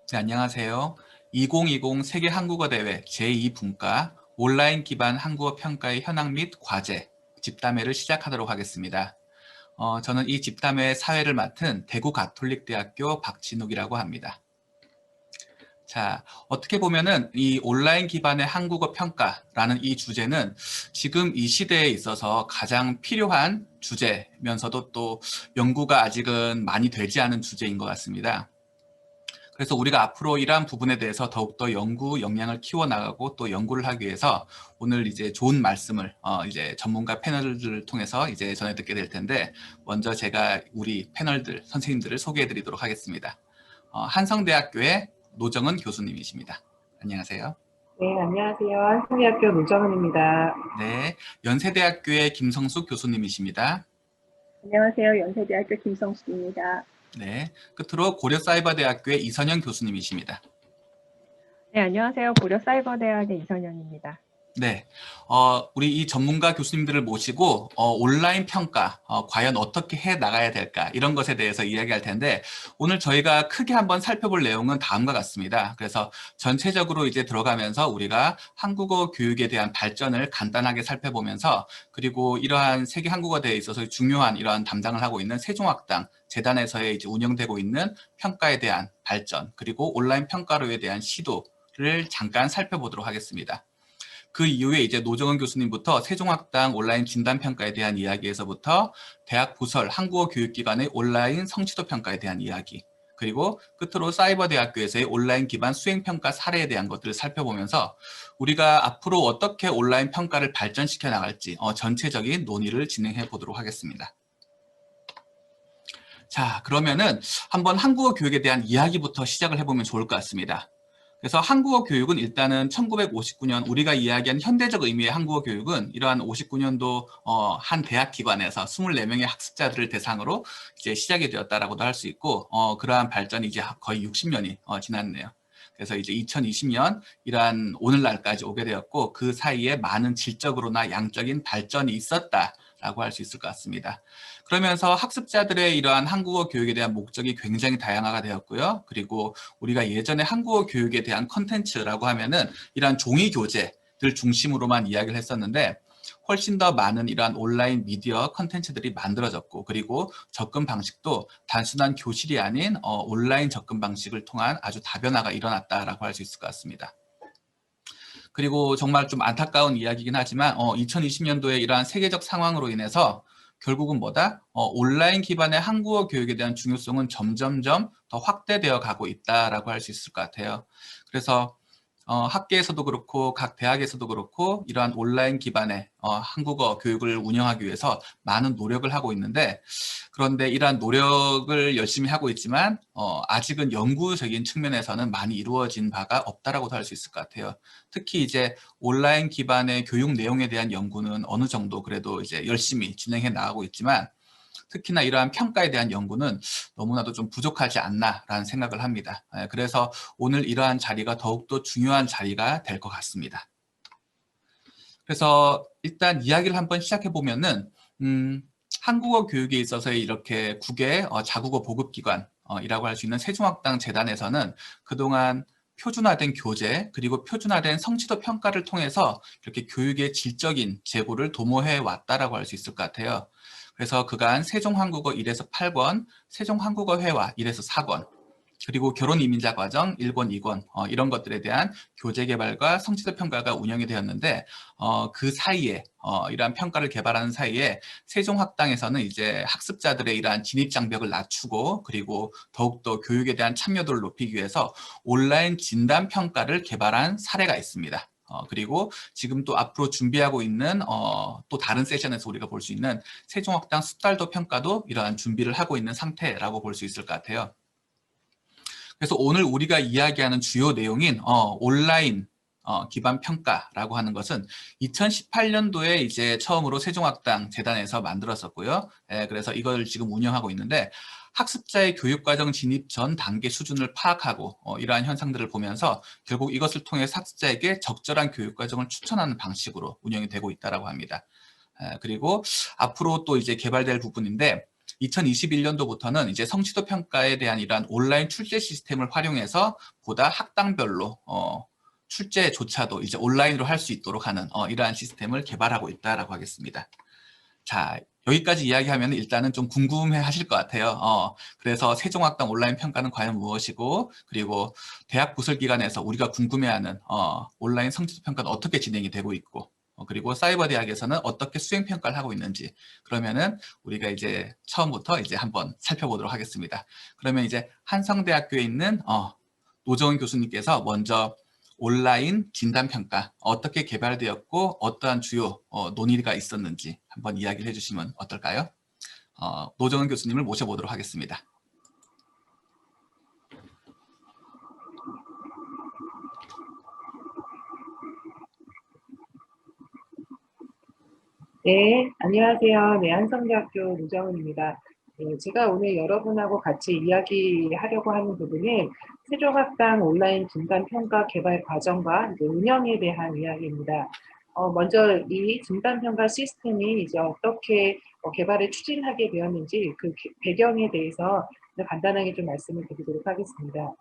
네, 안녕하세요. 2020 세계 한국어 대회 제2분과 온라인 기반 한국어 평가의 현황 및 과제 집담회를 시작하도록 하겠습니다. 저는 이 집담회 사회를 맡은 대구 가톨릭대학교 박진욱이라고 합니다. 자, 어떻게 보면은 이 온라인 기반의 한국어 평가라는 이 주제는 지금 이 시대에 있어서 가장 필요한 주제면서도 또 연구가 아직은 많이 되지 않은 주제인 것 같습니다. 그래서 우리가 앞으로 이러한 부분에 대해서 더욱더 연구 역량을 키워나가고 또 연구를 하기 위해서 오늘 이제 좋은 말씀을 이제 전문가 패널들을 통해서 이제 전해 듣게 될 텐데, 먼저 제가 우리 패널들 선생님들을 소개해 드리도록 하겠습니다. 한성대학교의 노정은 교수님이십니다. 안녕하세요. 네, 안녕하세요. 한국대학교 노정은입니다. 네, 연세대학교의 김성숙 교수님이십니다. 안녕하세요. 연세대학교 김성숙입니다. 네, 끝으로 고려사이버대학교의 이선영 교수님이십니다. 네, 안녕하세요. 고려사이버대학의 이선영입니다. 네, 우리 이 전문가 교수님들을 모시고 온라인 평가 과연 어떻게 해 나가야 될까, 이런 것에 대해서 이야기할 텐데, 오늘 저희가 크게 한번 살펴볼 내용은 다음과 같습니다. 그래서 전체적으로 이제 들어가면서 우리가 한국어 교육에 대한 발전을 간단하게 살펴보면서, 그리고 이러한 세계 한국어 대회에 있어서 중요한 이러한 담당을 하고 있는 세종학당 재단에서의 이제 운영되고 있는 평가에 대한 발전, 그리고 온라인 평가로에 대한 시도를 잠깐 살펴보도록 하겠습니다. 그 이후에 이제 노정은 교수님부터 세종학당 온라인 진단평가에 대한 이야기에서부터 대학 부설 한국어 교육기관의 온라인 성취도 평가에 대한 이야기, 그리고 끝으로 사이버대학교에서의 온라인 기반 수행평가 사례에 대한 것들을 살펴보면서 우리가 앞으로 어떻게 온라인 평가를 발전시켜 나갈지 전체적인 논의를 진행해 보도록 하겠습니다. 자, 그러면은 한번 한국어 교육에 대한 이야기부터 시작을 해보면 좋을 것 같습니다. 그래서 한국어 교육은 일단은 1959년 우리가 이야기한 현대적 의미의 한국어 교육은 이러한 59년도 한 대학 기관에서 24명의 학습자들을 대상으로 이제 시작이 되었다라고도 할 수 있고, 그러한 발전이 이제 거의 60년이 지났네요. 그래서 이제 2020년 이러한 오늘날까지 오게 되었고, 그 사이에 많은 질적으로나 양적인 발전이 있었다라고 할 수 있을 것 같습니다. 그러면서 학습자들의 이러한 한국어 교육에 대한 목적이 굉장히 다양화가 되었고요. 그리고 우리가 예전에 한국어 교육에 대한 컨텐츠라고 하면은 이러한 종이 교재들 중심으로만 이야기를 했었는데, 훨씬 더 많은 이러한 온라인 미디어 컨텐츠들이 만들어졌고, 그리고 접근 방식도 단순한 교실이 아닌 온라인 접근 방식을 통한 아주 다변화가 일어났다라고 할 수 있을 것 같습니다. 그리고 정말 좀 안타까운 이야기이긴 하지만 2020년도에 이러한 세계적 상황으로 인해서 결국은 뭐다? 온라인 기반의 한국어 교육에 대한 중요성은 점점점 더 확대되어 가고 있다라고 할 수 있을 것 같아요. 그래서 학계에서도 그렇고 각 대학에서도 그렇고 이러한 온라인 기반의 한국어 교육을 운영하기 위해서 많은 노력을 하고 있는데, 그런데 이러한 노력을 열심히 하고 있지만 아직은 연구적인 측면에서는 많이 이루어진 바가 없다라고도 할 수 있을 것 같아요. 특히 이제 온라인 기반의 교육 내용에 대한 연구는 어느 정도 그래도 이제 열심히 진행해 나가고 있지만, 특히나 이러한 평가에 대한 연구는 너무나도 좀 부족하지 않나라는 생각을 합니다. 그래서 오늘 이러한 자리가 더욱더 중요한 자리가 될 것 같습니다. 그래서 일단 이야기를 한번 시작해 보면은 한국어 교육에 있어서의 이렇게 국외 자국어 보급기관이라고 할 수 있는 세종학당 재단에서는 그동안 표준화된 교재 그리고 표준화된 성취도 평가를 통해서 이렇게 교육의 질적인 제고를 도모해 왔다라고 할 수 있을 것 같아요. 그래서 그간 세종한국어 1에서 8권, 세종한국어 회화 1에서 4권, 그리고 결혼이민자 과정 1권, 2권 이런 것들에 대한 교재 개발과 성취도 평가가 운영이 되었는데, 그 사이에 이러한 평가를 개발하는 사이에 세종학당에서는 이제 학습자들의 이러한 진입 장벽을 낮추고, 그리고 더욱더 교육에 대한 참여도를 높이기 위해서 온라인 진단 평가를 개발한 사례가 있습니다. 그리고 지금 또 앞으로 준비하고 있는 또 다른 세션에서 우리가 볼 수 있는 세종학당 숫달도 평가도 이러한 준비를 하고 있는 상태라고 볼 수 있을 것 같아요. 그래서 오늘 우리가 이야기하는 주요 내용인 온라인 기반 평가라고 하는 것은 2018년도에 이제 처음으로 세종학당 재단에서 만들었었고요. 그래서 이걸 지금 운영하고 있는데, 학습자의 교육과정 진입 전 단계 수준을 파악하고 이러한 현상들을 보면서 결국 이것을 통해 학습자에게 적절한 교육과정을 추천하는 방식으로 운영이 되고 있다고 합니다. 그리고 앞으로 또 이제 개발될 부분인데, 2021년도부터는 이제 성취도 평가에 대한 이러한 온라인 출제 시스템을 활용해서 보다 학당별로 출제조차도 이제 온라인으로 할 수 있도록 하는 이러한 시스템을 개발하고 있다라고 하겠습니다. 자, 여기까지 이야기하면 일단은 좀 궁금해 하실 것 같아요. 그래서 세종학당 온라인 평가는 과연 무엇이고, 그리고 대학 부설기관에서 우리가 궁금해하는 온라인 성취도 평가는 어떻게 진행이 되고 있고, 그리고 사이버대학에서는 어떻게 수행평가를 하고 있는지, 그러면은 우리가 이제 처음부터 이제 한번 살펴보도록 하겠습니다. 그러면 이제 한성대학교에 있는 노정은 교수님께서 먼저 온라인 진단평가 어떻게 개발되었고 어떠한 주요 논의가 있었는지 한번 이야기를 해주시면 어떨까요? 노정은 교수님을 모셔보도록 하겠습니다. 네, 안녕하세요. 네, 한성대학교 노정은입니다. 네, 제가 오늘 여러분하고 같이 이야기하려고 하는 부분은 세종학당 온라인 진단평가 개발 과정과 이제 운영에 대한 이야기입니다. 먼저 이 진단평가 시스템이 이제 어떻게 개발을 추진하게 되었는지 그 배경에 대해서 간단하게 좀 말씀을 드리도록 하겠습니다.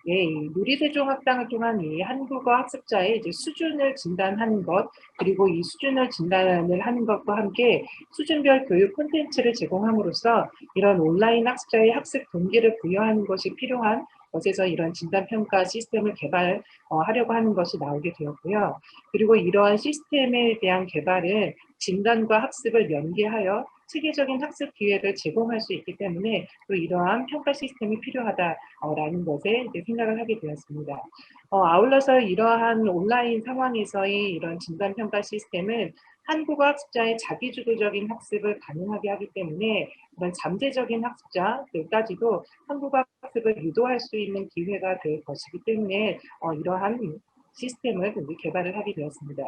예, 이 누리세종학당을 통한 이 한국어 학습자의 이제 수준을 진단하는 것, 그리고 이 수준을 진단을 하는 것과 함께 수준별 교육 콘텐츠를 제공함으로써 이런 온라인 학습자의 학습 동기를 부여하는 것이 필요한 것에서 이런 진단평가 시스템을 개발하려고 하는 것이 나오게 되었고요. 그리고 이러한 시스템에 대한 개발은 진단과 학습을 연계하여 체계적인 학습 기회를 제공할 수 있기 때문에 또 이러한 평가 시스템이 필요하다라는 것에 이제 생각을 하게 되었습니다. 아울러서 이러한 온라인 상황에서의 이런 진단평가 시스템은 한국어 학습자의 자기주도적인 학습을 가능하게 하기 때문에 그런 잠재적인 학습자들까지도 한국어 학습을 유도할 수 있는 기회가 될 것이기 때문에 이러한 시스템을 개발을 하게 되었습니다.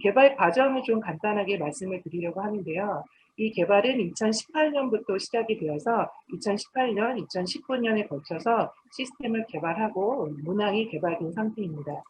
개발 과정을 좀 간단하게 말씀을 드리려고 하는데요. 이 개발은 2018년부터 시작이 되어서 2018년, 2019년에 걸쳐서 시스템을 개발하고 문항이 개발된 상태입니다.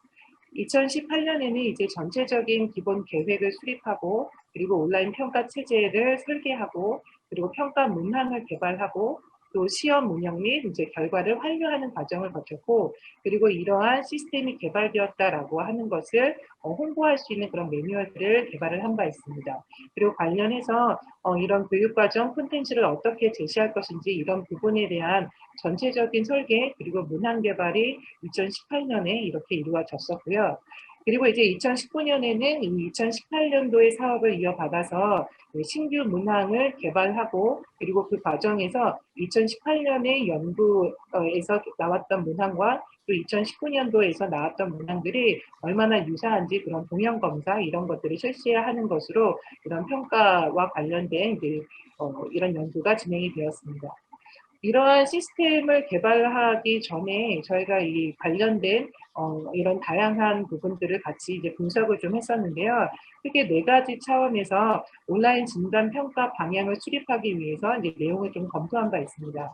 2018년에는 이제 전체적인 기본 계획을 수립하고 그리고 온라인 평가 체제를 설계하고 그리고 평가 문항을 개발하고 또 시험 운영 및 이제 결과를 완료하는 과정을 거쳤고 그리고 이러한 시스템이 개발되었다라고 하는 것을 홍보할 수 있는 그런 매뉴얼들을 개발을 한 바 있습니다. 그리고 관련해서 이런 교육과정 콘텐츠를 어떻게 제시할 것인지 이런 부분에 대한 전체적인 설계 그리고 문항 개발이 2018년에 이렇게 이루어졌었고요. 그리고 이제 2019년에는 이 2018년도의 사업을 이어받아서 신규 문항을 개발하고 그리고 그 과정에서 2018년에 연구에서 나왔던 문항과 또 2019년도에서 나왔던 문항들이 얼마나 유사한지 그런 동형 검사 이런 것들을 실시하는 것으로 이런 평가와 관련된 이런 연구가 진행이 되었습니다. 이러한 시스템을 개발하기 전에 저희가 이 관련된 이런 다양한 부분들을 같이 이제 분석을 좀 했었는데요. 크게 4가지 차원에서 온라인 진단 평가 방향을 수립하기 위해서 이제 내용을 좀 검토한 바 있습니다.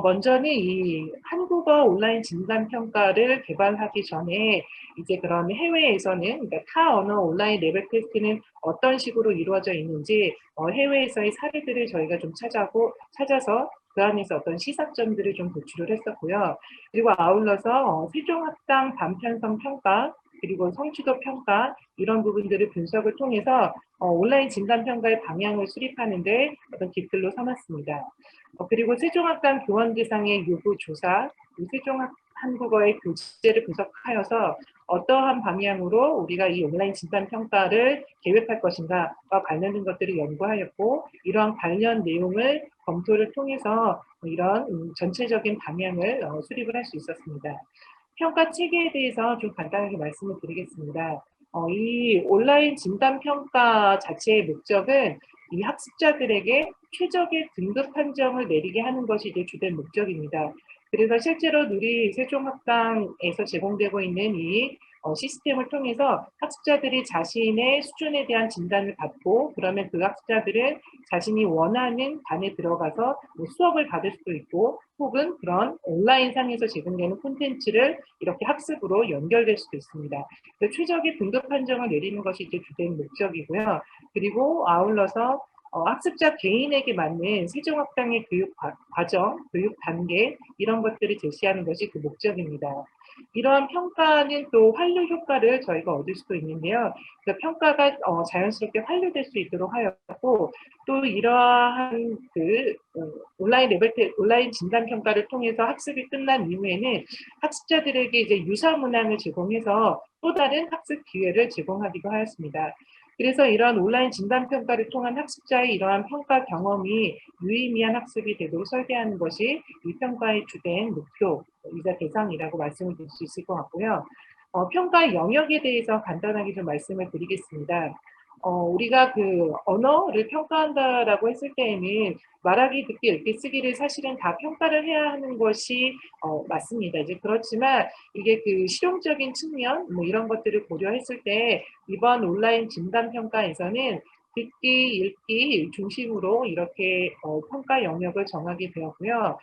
먼저는 이 한국어 온라인 진단 평가를 개발하기 전에 이제 그런 해외에서는 그러니까 타 언어 온라인 레벨 테스트는 어떤 식으로 이루어져 있는지 해외에서의 사례들을 저희가 좀 찾아서 그 안에서 어떤 시사점들을 좀 도출을 했었고요. 그리고 아울러서 세종학당 단편성 평가 그리고 성취도 평가 이런 부분들을 분석을 통해서 온라인 진단 평가의 방향을 수립하는데 어떤 기틀로 삼았습니다. 그리고 세종학당 교원 대상의 요구 조사, 세종학 한국어의 교재를 분석하여서 어떠한 방향으로 우리가 이 온라인 진단 평가를 계획할 것인가와 관련된 것들을 연구하였고 이러한 관련 내용을 검토를 통해서 이런 전체적인 방향을 수립을 할 수 있었습니다. 평가 체계에 대해서 좀 간단하게 말씀을 드리겠습니다. 이 온라인 진단 평가 자체의 목적은 이 학습자들에게 최적의 등급 판정을 내리게 하는 것이 이제 주된 목적입니다. 그래서 실제로 누리 세종학당에서 제공되고 있는 이 시스템을 통해서 학습자들이 자신의 수준에 대한 진단을 받고 그러면 그 학습자들은 자신이 원하는 반에 들어가서 수업을 받을 수도 있고 혹은 그런 온라인상에서 제공되는 콘텐츠를 이렇게 학습으로 연결될 수도 있습니다. 최적의 등급 판정을 내리는 것이 이제 주된 목적이고요. 그리고 아울러서 학습자 개인에게 맞는 세종학당의 교육 과정, 교육 단계 이런 것들을 제시하는 것이 그 목적입니다. 이러한 평가는 또 환류 효과를 저희가 얻을 수도 있는데요. 그 평가가 자연스럽게 환류될 수 있도록 하였고 또 이러한 온라인 진단 평가를 통해서 학습이 끝난 이후에는 학습자들에게 이제 유사 문항을 제공해서 또 다른 학습 기회를 제공하기도 하였습니다. 그래서 이러한 온라인 진단 평가를 통한 학습자의 이러한 평가 경험이 유의미한 학습이 되도록 설계하는 것이 이 평가의 주된 목표이자 대상이라고 말씀을 드릴 수 있을 것 같고요. 평가 영역에 대해서 간단하게 좀 말씀을 드리겠습니다. 우리가 그 언어를 평가한다라고 했을 때에는 말하기, 듣기, 읽기, 쓰기를 사실은 다 평가를 해야 하는 것이 맞습니다. 이제 그렇지만 이게 그 실용적인 측면 뭐 이런 것들을 고려했을 때 이번 온라인 진단 평가에서는 듣기, 읽기 중심으로 이렇게 평가 영역을 정하게 되었고요.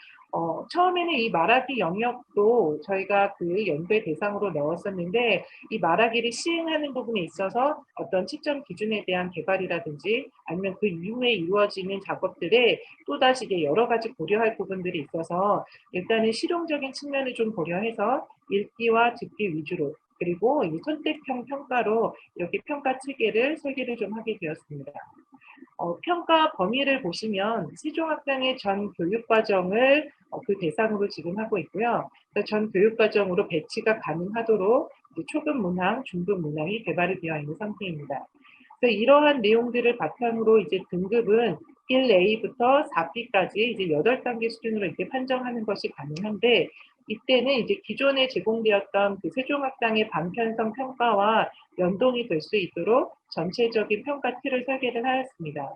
처음에는 이 말하기 영역도 저희가 그 연대 대상으로 넣었었는데 이 말하기를 시행하는 부분에 있어서 어떤 채점 기준에 대한 개발이라든지 아니면 그 이후에 이루어지는 작업들에 또다시 이제 여러 가지 고려할 부분들이 있어서 일단은 실용적인 측면을 좀 고려해서 읽기와 듣기 위주로 그리고 이 선택형 평가로 이렇게 평가 체계를 설계를 좀 하게 되었습니다. 평가 범위를 보시면 세종학당의 전 교육과정을 그 대상으로 지금 하고 있고요. 전 교육과정으로 배치가 가능하도록 초급 문항, 중급 문항이 개발이 되어 있는 상태입니다. 그래서 이러한 내용들을 바탕으로 이제 등급은 1A부터 4B까지 이제 8단계 수준으로 이렇게 판정하는 것이 가능한데 이때는 이제 기존에 제공되었던 그 세종학당의 반편성 평가와 연동이 될 수 있도록 전체적인 평가 틀을 설계를 하였습니다.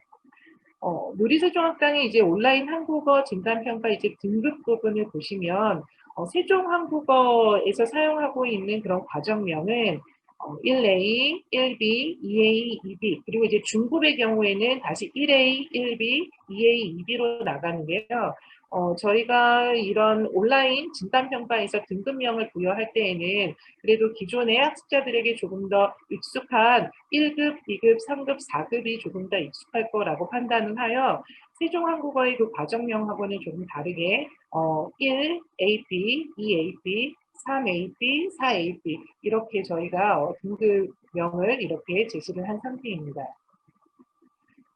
누리세종학당의 이제 온라인 한국어 진단평가 이제 등급 부분을 보시면 세종한국어에서 사용하고 있는 그런 과정명은 1A, 1B, 2A, 2B 그리고 이제 중급의 경우에는 다시 1A, 1B, 2A, 2B로 나가는데요. 저희가 이런 온라인 진단평가에서 등급명을 부여할 때에는 그래도 기존의 학습자들에게 조금 더 익숙한 1급, 2급, 3급, 4급이 조금 더 익숙할 거라고 판단을 하여 세종한국어의 그 과정명하고는 조금 다르게 1AP, 2AP, 3AP, 4AP 이렇게 저희가 등급명을 이렇게 제시를 한 상태입니다.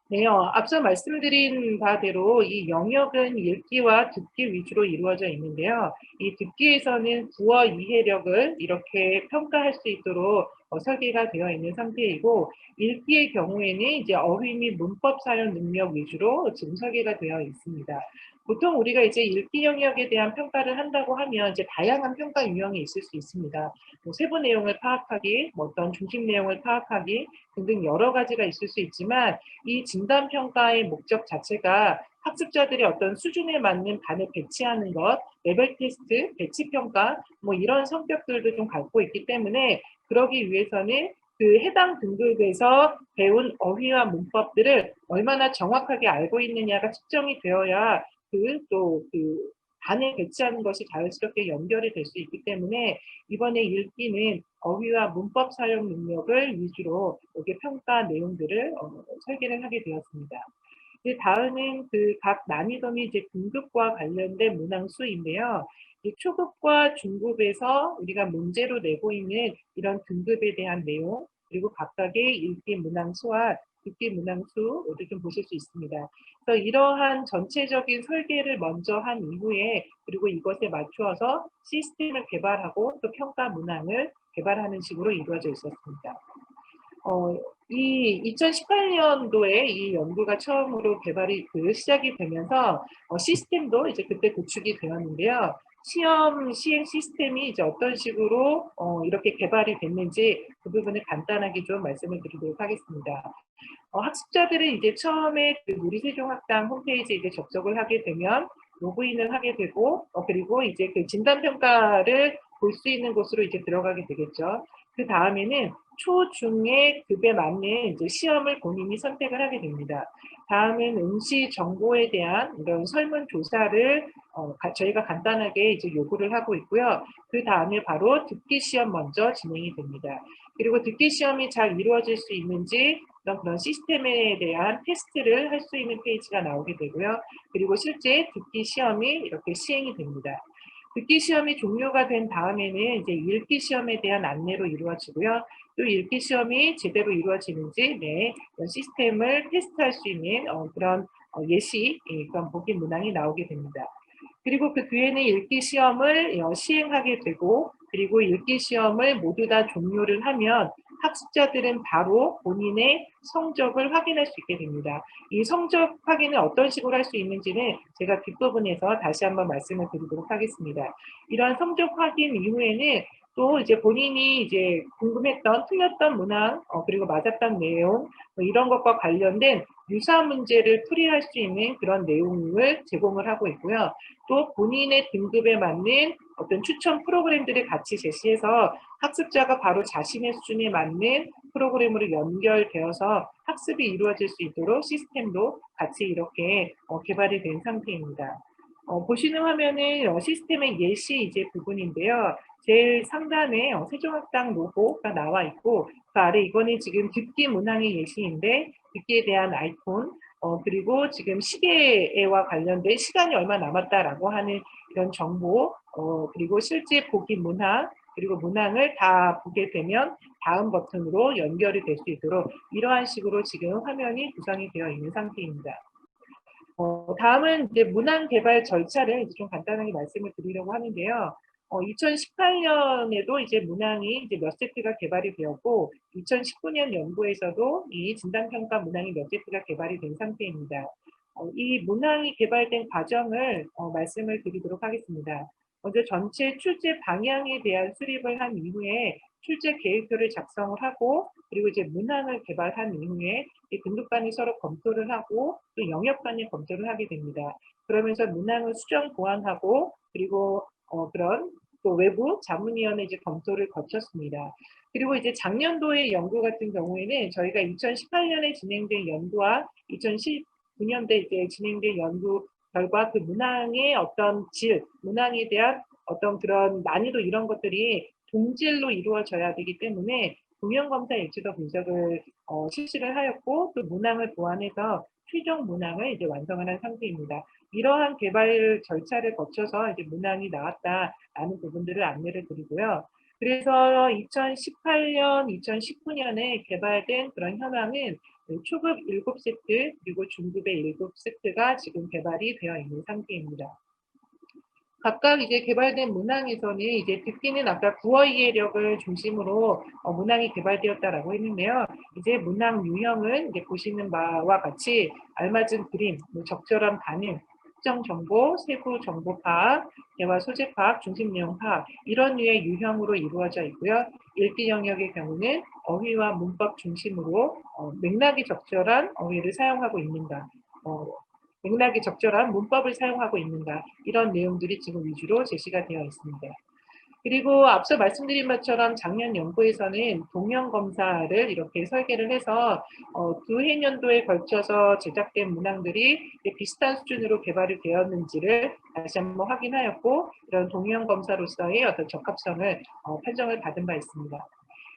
네, 앞서 말씀드린 바대로 이 영역은 읽기와 듣기 위주로 이루어져 있는데요. 이 듣기에서는 구어 이해력을 이렇게 평가할 수 있도록 설계가 되어 있는 상태이고 읽기의 경우에는 이제 어휘 및 문법 사용 능력 위주로 지금 설계가 되어 있습니다. 보통 우리가 이제 읽기 영역에 대한 평가를 한다고 하면 이제 다양한 평가 유형이 있을 수 있습니다. 뭐 세부 내용을 파악하기, 뭐 어떤 중심 내용을 파악하기 등등 여러 가지가 있을 수 있지만 이 진단평가의 목적 자체가 학습자들이 어떤 수준에 맞는 반을 배치하는 것, 레벨 테스트, 배치평가 뭐 이런 성격들도 좀 갖고 있기 때문에 그러기 위해서는 그 해당 등급에서 배운 어휘와 문법들을 얼마나 정확하게 알고 있느냐가 측정이 되어야 그 반에 배치하는 것이 자연스럽게 연결이 될 수 있기 때문에 이번에 읽기는 어휘와 문법 사용 능력을 위주로 이렇게 평가 내용들을 설계를 하게 되었습니다. 다음은 그 각 난이도 및 이제 등급과 관련된 문항 수인데요. 초급과 중급에서 우리가 문제로 내고 있는 이런 등급에 대한 내용 그리고 각각의 읽기 문항 수와 듣기 문항 수를 좀 보실 수 있습니다. 그래서 이러한 전체적인 설계를 먼저 한 이후에 그리고 이것에 맞추어서 시스템을 개발하고 또 평가 문항을 개발하는 식으로 이루어져 있었습니다. 이 2018년도에 이 연구가 처음으로 개발이 시작이 되면서 시스템도 이제 그때 구축이 되었는데요. 시험 시행 시스템이 이제 어떤 식으로 이렇게 개발이 됐는지 그 부분을 간단하게 좀 말씀을 드리도록 하겠습니다. 학습자들은 이제 처음에 그 누리세종학당 홈페이지에 이제 접속을 하게 되면 로그인을 하게 되고 그리고 이제 그 진단평가를 볼 수 있는 곳으로 이제 들어가게 되겠죠. 그 다음에는 초, 중의 급에 맞는 이제 시험을 본인이 선택을 하게 됩니다. 다음은 응시 정보에 대한 이런 설문조사를 저희가 간단하게 이제 요구를 하고 있고요. 그 다음에 바로 듣기 시험 먼저 진행이 됩니다. 그리고 듣기 시험이 잘 이루어질 수 있는지 그런 시스템에 대한 테스트를 할 수 있는 페이지가 나오게 되고요. 그리고 실제 듣기 시험이 이렇게 시행이 됩니다. 듣기 시험이 종료가 된 다음에는 이제 읽기 시험에 대한 안내로 이루어지고요. 또 읽기 시험이 제대로 이루어지는지 이런 시스템을 테스트할 수 있는 그런 예시, 그런 보기 문항이 나오게 됩니다. 그리고 그 뒤에는 읽기 시험을 시행하게 되고, 그리고 읽기 시험을 모두 다 종료를 하면 학습자들은 바로 본인의 성적을 확인할 수 있게 됩니다. 이 성적 확인을 어떤 식으로 할 수 있는지는 제가 뒷부분에서 다시 한번 말씀을 드리도록 하겠습니다. 이러한 성적 확인 이후에는 또 이제 본인이 이제 궁금했던, 틀렸던 문항, 그리고 맞았던 내용, 이런 것과 관련된 유사 문제를 풀이할 수 있는 그런 내용을 제공을 하고 있고요. 또 본인의 등급에 맞는 어떤 추천 프로그램들을 같이 제시해서 학습자가 바로 자신의 수준에 맞는 프로그램으로 연결되어서 학습이 이루어질 수 있도록 시스템도 같이 이렇게 개발이 된 상태입니다. 보시는 화면은 시스템의 예시 이제 부분인데요. 제일 상단에 세종학당 로고가 나와 있고, 그 아래 이거는 지금 듣기 문항의 예시인데 듣기에 대한 아이콘, 그리고 지금 시계와 관련된 시간이 얼마 남았다라고 하는 이런 정보, 그리고 실제 보기 문항, 그리고 문항을 다 보게 되면 다음 버튼으로 연결이 될 수 있도록 이러한 식으로 지금 화면이 구성이 되어 있는 상태입니다. 다음은 이제 문항 개발 절차를 이제 좀 간단하게 말씀을 드리려고 하는데요. 2018년에도 이제 문항이 이제 몇 세트가 개발이 되었고, 2019년 연구에서도 이 진단평가 문항이 몇 세트가 개발이 된 상태입니다. 이 문항이 개발된 과정을 말씀을 드리도록 하겠습니다. 먼저 전체 출제 방향에 대한 수립을 한 이후에 출제 계획표를 작성을 하고, 그리고 이제 문항을 개발한 이후에 이 등급관이 서로 검토를 하고 또 영역관이 검토를 하게 됩니다. 그러면서 문항을 수정 보완하고, 그리고 그런 또 외부 자문위원회 이제 검토를 거쳤습니다. 그리고 이제 작년도의 연구 같은 경우에는 저희가 2018년에 진행된 연구와 2019년도에 이제 진행된 연구 결과 그 문항의 어떤 질, 문항에 대한 어떤 그런 난이도 이런 것들이 동질로 이루어져야 되기 때문에 동형검사 일치도 분석을 실시를 하였고, 또 문항을 보완해서 최종 문항을 이제 완성을 한 상태입니다. 이러한 개발 절차를 거쳐서 이제 문항이 나왔다라는 부분들을 안내를 드리고요. 그래서 2018년, 2019년에 개발된 그런 현황은 초급 7세트 그리고 중급의 7세트가 지금 개발이 되어 있는 상태입니다. 각각 이제 개발된 문항에서는 이제 듣기는 아까 구어 이해력을 중심으로 문항이 개발되었다라고 했는데요. 이제 문항 유형은 이제 보시는 바와 같이 알맞은 그림, 적절한 반응, 특정 정보, 세부 정보 파악, 대화 소재 파악, 중심 내용 파악 이런 류의 유형으로 이루어져 있고요. 읽기 영역의 경우는 어휘와 문법 중심으로 맥락이 적절한 어휘를 사용하고 있는가, 맥락이 적절한 문법을 사용하고 있는가 이런 내용들이 지금 위주로 제시가 되어 있습니다. 그리고 앞서 말씀드린 것처럼 작년 연구에서는 동형 검사를 이렇게 설계를 해서 두 해년도에 걸쳐서 제작된 문항들이 비슷한 수준으로 개발이 되었는지를 다시 한번 확인하였고, 이런 동형 검사로서의 어떤 적합성을 판정을 받은 바 있습니다.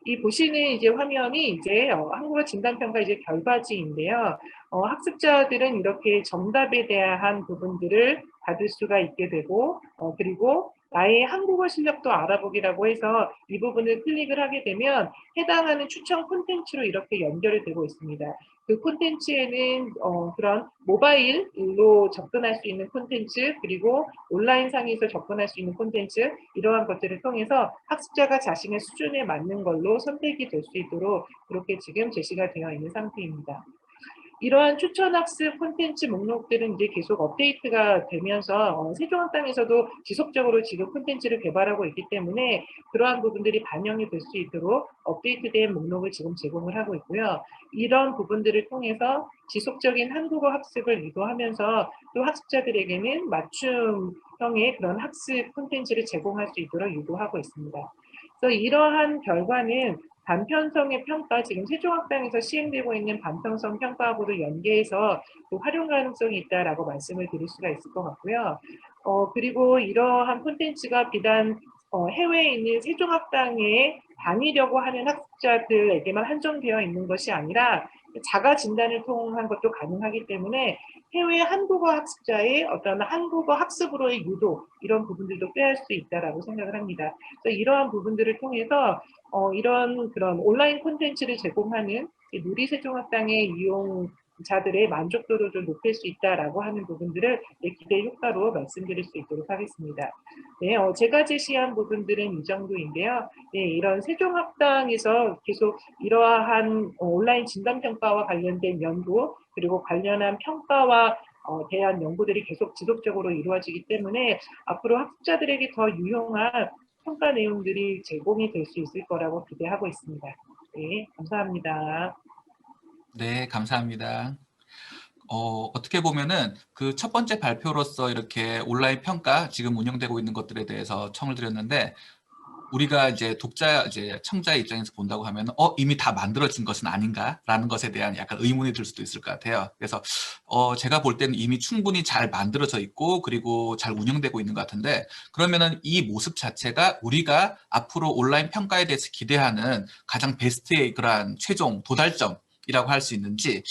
이 보시는 이제 화면이 이제 한국어 진단평가 이제 결과지인데요. 학습자들은 이렇게 정답에 대한 부분들을 받을 수가 있게 되고, 그리고 나의 한국어 실력도 알아보기라고 해서 이 부분을 클릭을 하게 되면 해당하는 추천 콘텐츠로 이렇게 연결이 되고 있습니다. 그 콘텐츠에는 그런 모바일로 접근할 수 있는 콘텐츠, 그리고 온라인상에서 접근할 수 있는 콘텐츠, 이러한 것들을 통해서 학습자가 자신의 수준에 맞는 걸로 선택이 될 수 있도록 그렇게 지금 제시가 되어 있는 상태입니다. 이러한 추천학습 콘텐츠 목록들은 이제 계속 업데이트가 되면서 세종학당에서도 지속적으로 지금 콘텐츠를 개발하고 있기 때문에 그러한 부분들이 반영이 될 수 있도록 업데이트된 목록을 지금 제공을 하고 있고요. 이런 부분들을 통해서 지속적인 한국어 학습을 유도하면서 또 학습자들에게는 맞춤형의 그런 학습 콘텐츠를 제공할 수 있도록 유도하고 있습니다. 그래서 이러한 결과는 반편성의 평가, 지금 세종학당에서 시행되고 있는 반편성 평가하고도 연계해서 또 활용 가능성이 있다라고 말씀을 드릴 수가 있을 것 같고요. 그리고 이러한 콘텐츠가 비단 해외에 있는 세종학당에 다니려고 하는 학습자들에게만 한정되어 있는 것이 아니라 자가 진단을 통한 것도 가능하기 때문에 해외 한국어 학습자의 어떤 한국어 학습으로의 유도 이런 부분들도 꾀할 수 있다라고 생각을 합니다. 그래서 이러한 부분들을 통해서 이런 그런 온라인 콘텐츠를 제공하는 누리세종학당의 이용자들의 만족도를 좀 높일 수 있다라고 하는 부분들을 기대 효과로 말씀드릴 수 있도록 하겠습니다. 네, 제가 제시한 부분들은 이 정도인데요. 네, 이런 세종학당에서 계속 이러한 온라인 진단평가와 관련된 연구 그리고 관련한 평가와 대한 연구들이 계속 지속적으로 이루어지기 때문에 앞으로 학습자들에게 더 유용한 평가 내용들이 제공이 될 수 있을 거라고 기대하고 있습니다. 네, 감사합니다. 네, 감사합니다. 어떻게 보면은 그 첫 번째 발표로서 이렇게 온라인 평가 지금 운영되고 있는 것들에 대해서 청을 드렸는데, 우리가 이제 청자의 입장에서 본다고 하면 이미 다 만들어진 것은 아닌가라는 것에 대한 약간 의문이 들 수도 있을 것 같아요. 그래서 제가 볼 때는 이미 충분히 잘 만들어져 있고 그리고 잘 운영되고 있는 것 같은데, 그러면은 이 모습 자체가 우리가 앞으로 온라인 평가에 대해서 기대하는 가장 베스트의 그러한 최종 도달점이라고 할 수 있는지,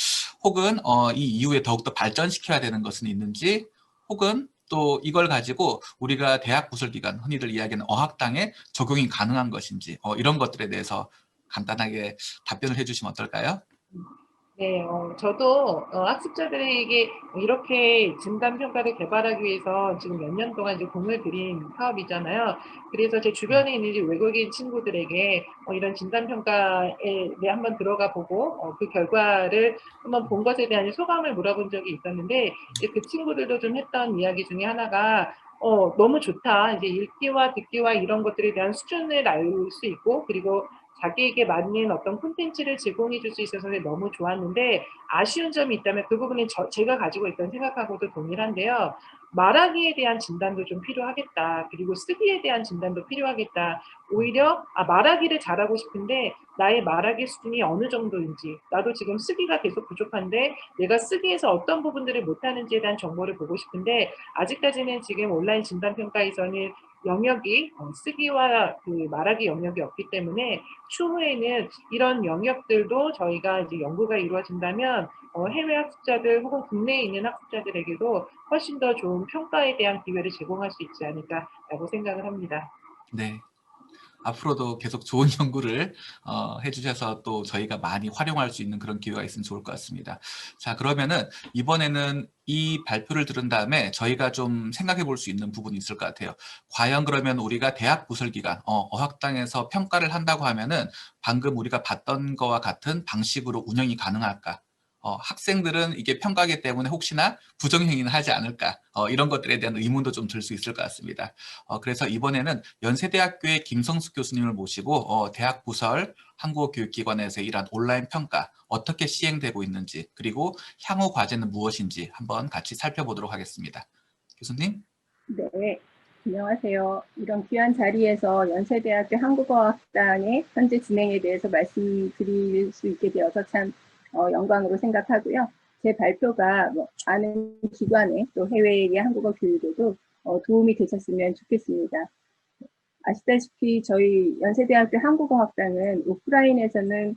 혹은 이 이후에 더욱더 발전시켜야 되는 것은 있는지, 혹은 또 이걸 가지고 우리가 대학 부설기관, 흔히들 이야기하는 어학당에 적용이 가능한 것인지, 이런 것들에 대해서 간단하게 답변을 해주시면 어떨까요? 네, 저도 학습자들에게 이렇게 진단평가를 개발하기 위해서 지금 몇 년 동안 이제 공을 들인 사업이잖아요. 그래서 제 주변에 있는 이제 외국인 친구들에게 이런 진단평가에 한번 들어가 보고 그 결과를 한번 본 것에 대한 소감을 물어본 적이 있었는데, 이제 그 친구들도 좀 했던 이야기 중에 하나가 너무 좋다. 이제 읽기와 듣기와 이런 것들에 대한 수준을 알 수 있고, 그리고 자기에게 맞는 어떤 콘텐츠를 제공해 줄 수 있어서 너무 좋았는데, 아쉬운 점이 있다면 그 부분은 제가 가지고 있던 생각하고도 동일한데요. 말하기에 대한 진단도 좀 필요하겠다. 그리고 쓰기에 대한 진단도 필요하겠다. 오히려 말하기를 잘하고 싶은데 나의 말하기 수준이 어느 정도인지, 나도 지금 쓰기가 계속 부족한데 내가 쓰기에서 어떤 부분들을 못하는지에 대한 정보를 보고 싶은데, 아직까지는 지금 온라인 진단평가에서는 영역이 쓰기와 그 말하기 영역이 없기 때문에, 추후에는 이런 영역들도 저희가 이제 연구가 이루어진다면 해외 학습자들 혹은 국내에 있는 학습자들에게도 훨씬 더 좋은 평가에 대한 기회를 제공할 수 있지 않을까라고 생각을 합니다. 네. 앞으로도 계속 좋은 연구를 해주셔서 또 저희가 많이 활용할 수 있는 그런 기회가 있으면 좋을 것 같습니다. 자, 그러면은 이번에는 이 발표를 들은 다음에 저희가 좀 생각해 볼 수 있는 부분이 있을 것 같아요. 과연 그러면 우리가 대학 부설기관, 어학당에서 평가를 한다고 하면은 방금 우리가 봤던 거와 같은 방식으로 운영이 가능할까? 학생들은 이게 평가기 때문에 혹시나 부정행위는 하지 않을까? 이런 것들에 대한 의문도 좀 들 수 있을 것 같습니다. 그래서 이번에는 연세대학교의 김성숙 교수님을 모시고 대학 부설 한국어교육기관에서 일한 온라인 평가 어떻게 시행되고 있는지, 그리고 향후 과제는 무엇인지 한번 같이 살펴보도록 하겠습니다. 교수님? 네, 안녕하세요. 이런 귀한 자리에서 연세대학교 한국어학당의 현재 진행에 대해서 말씀드릴 수 있게 되어서 참 영광으로 생각하고요. 제 발표가 많은 기관에 또 해외의 한국어 교육에도 도움이 되셨으면 좋겠습니다. 아시다시피 저희 연세대학교 한국어학당은 오프라인에서는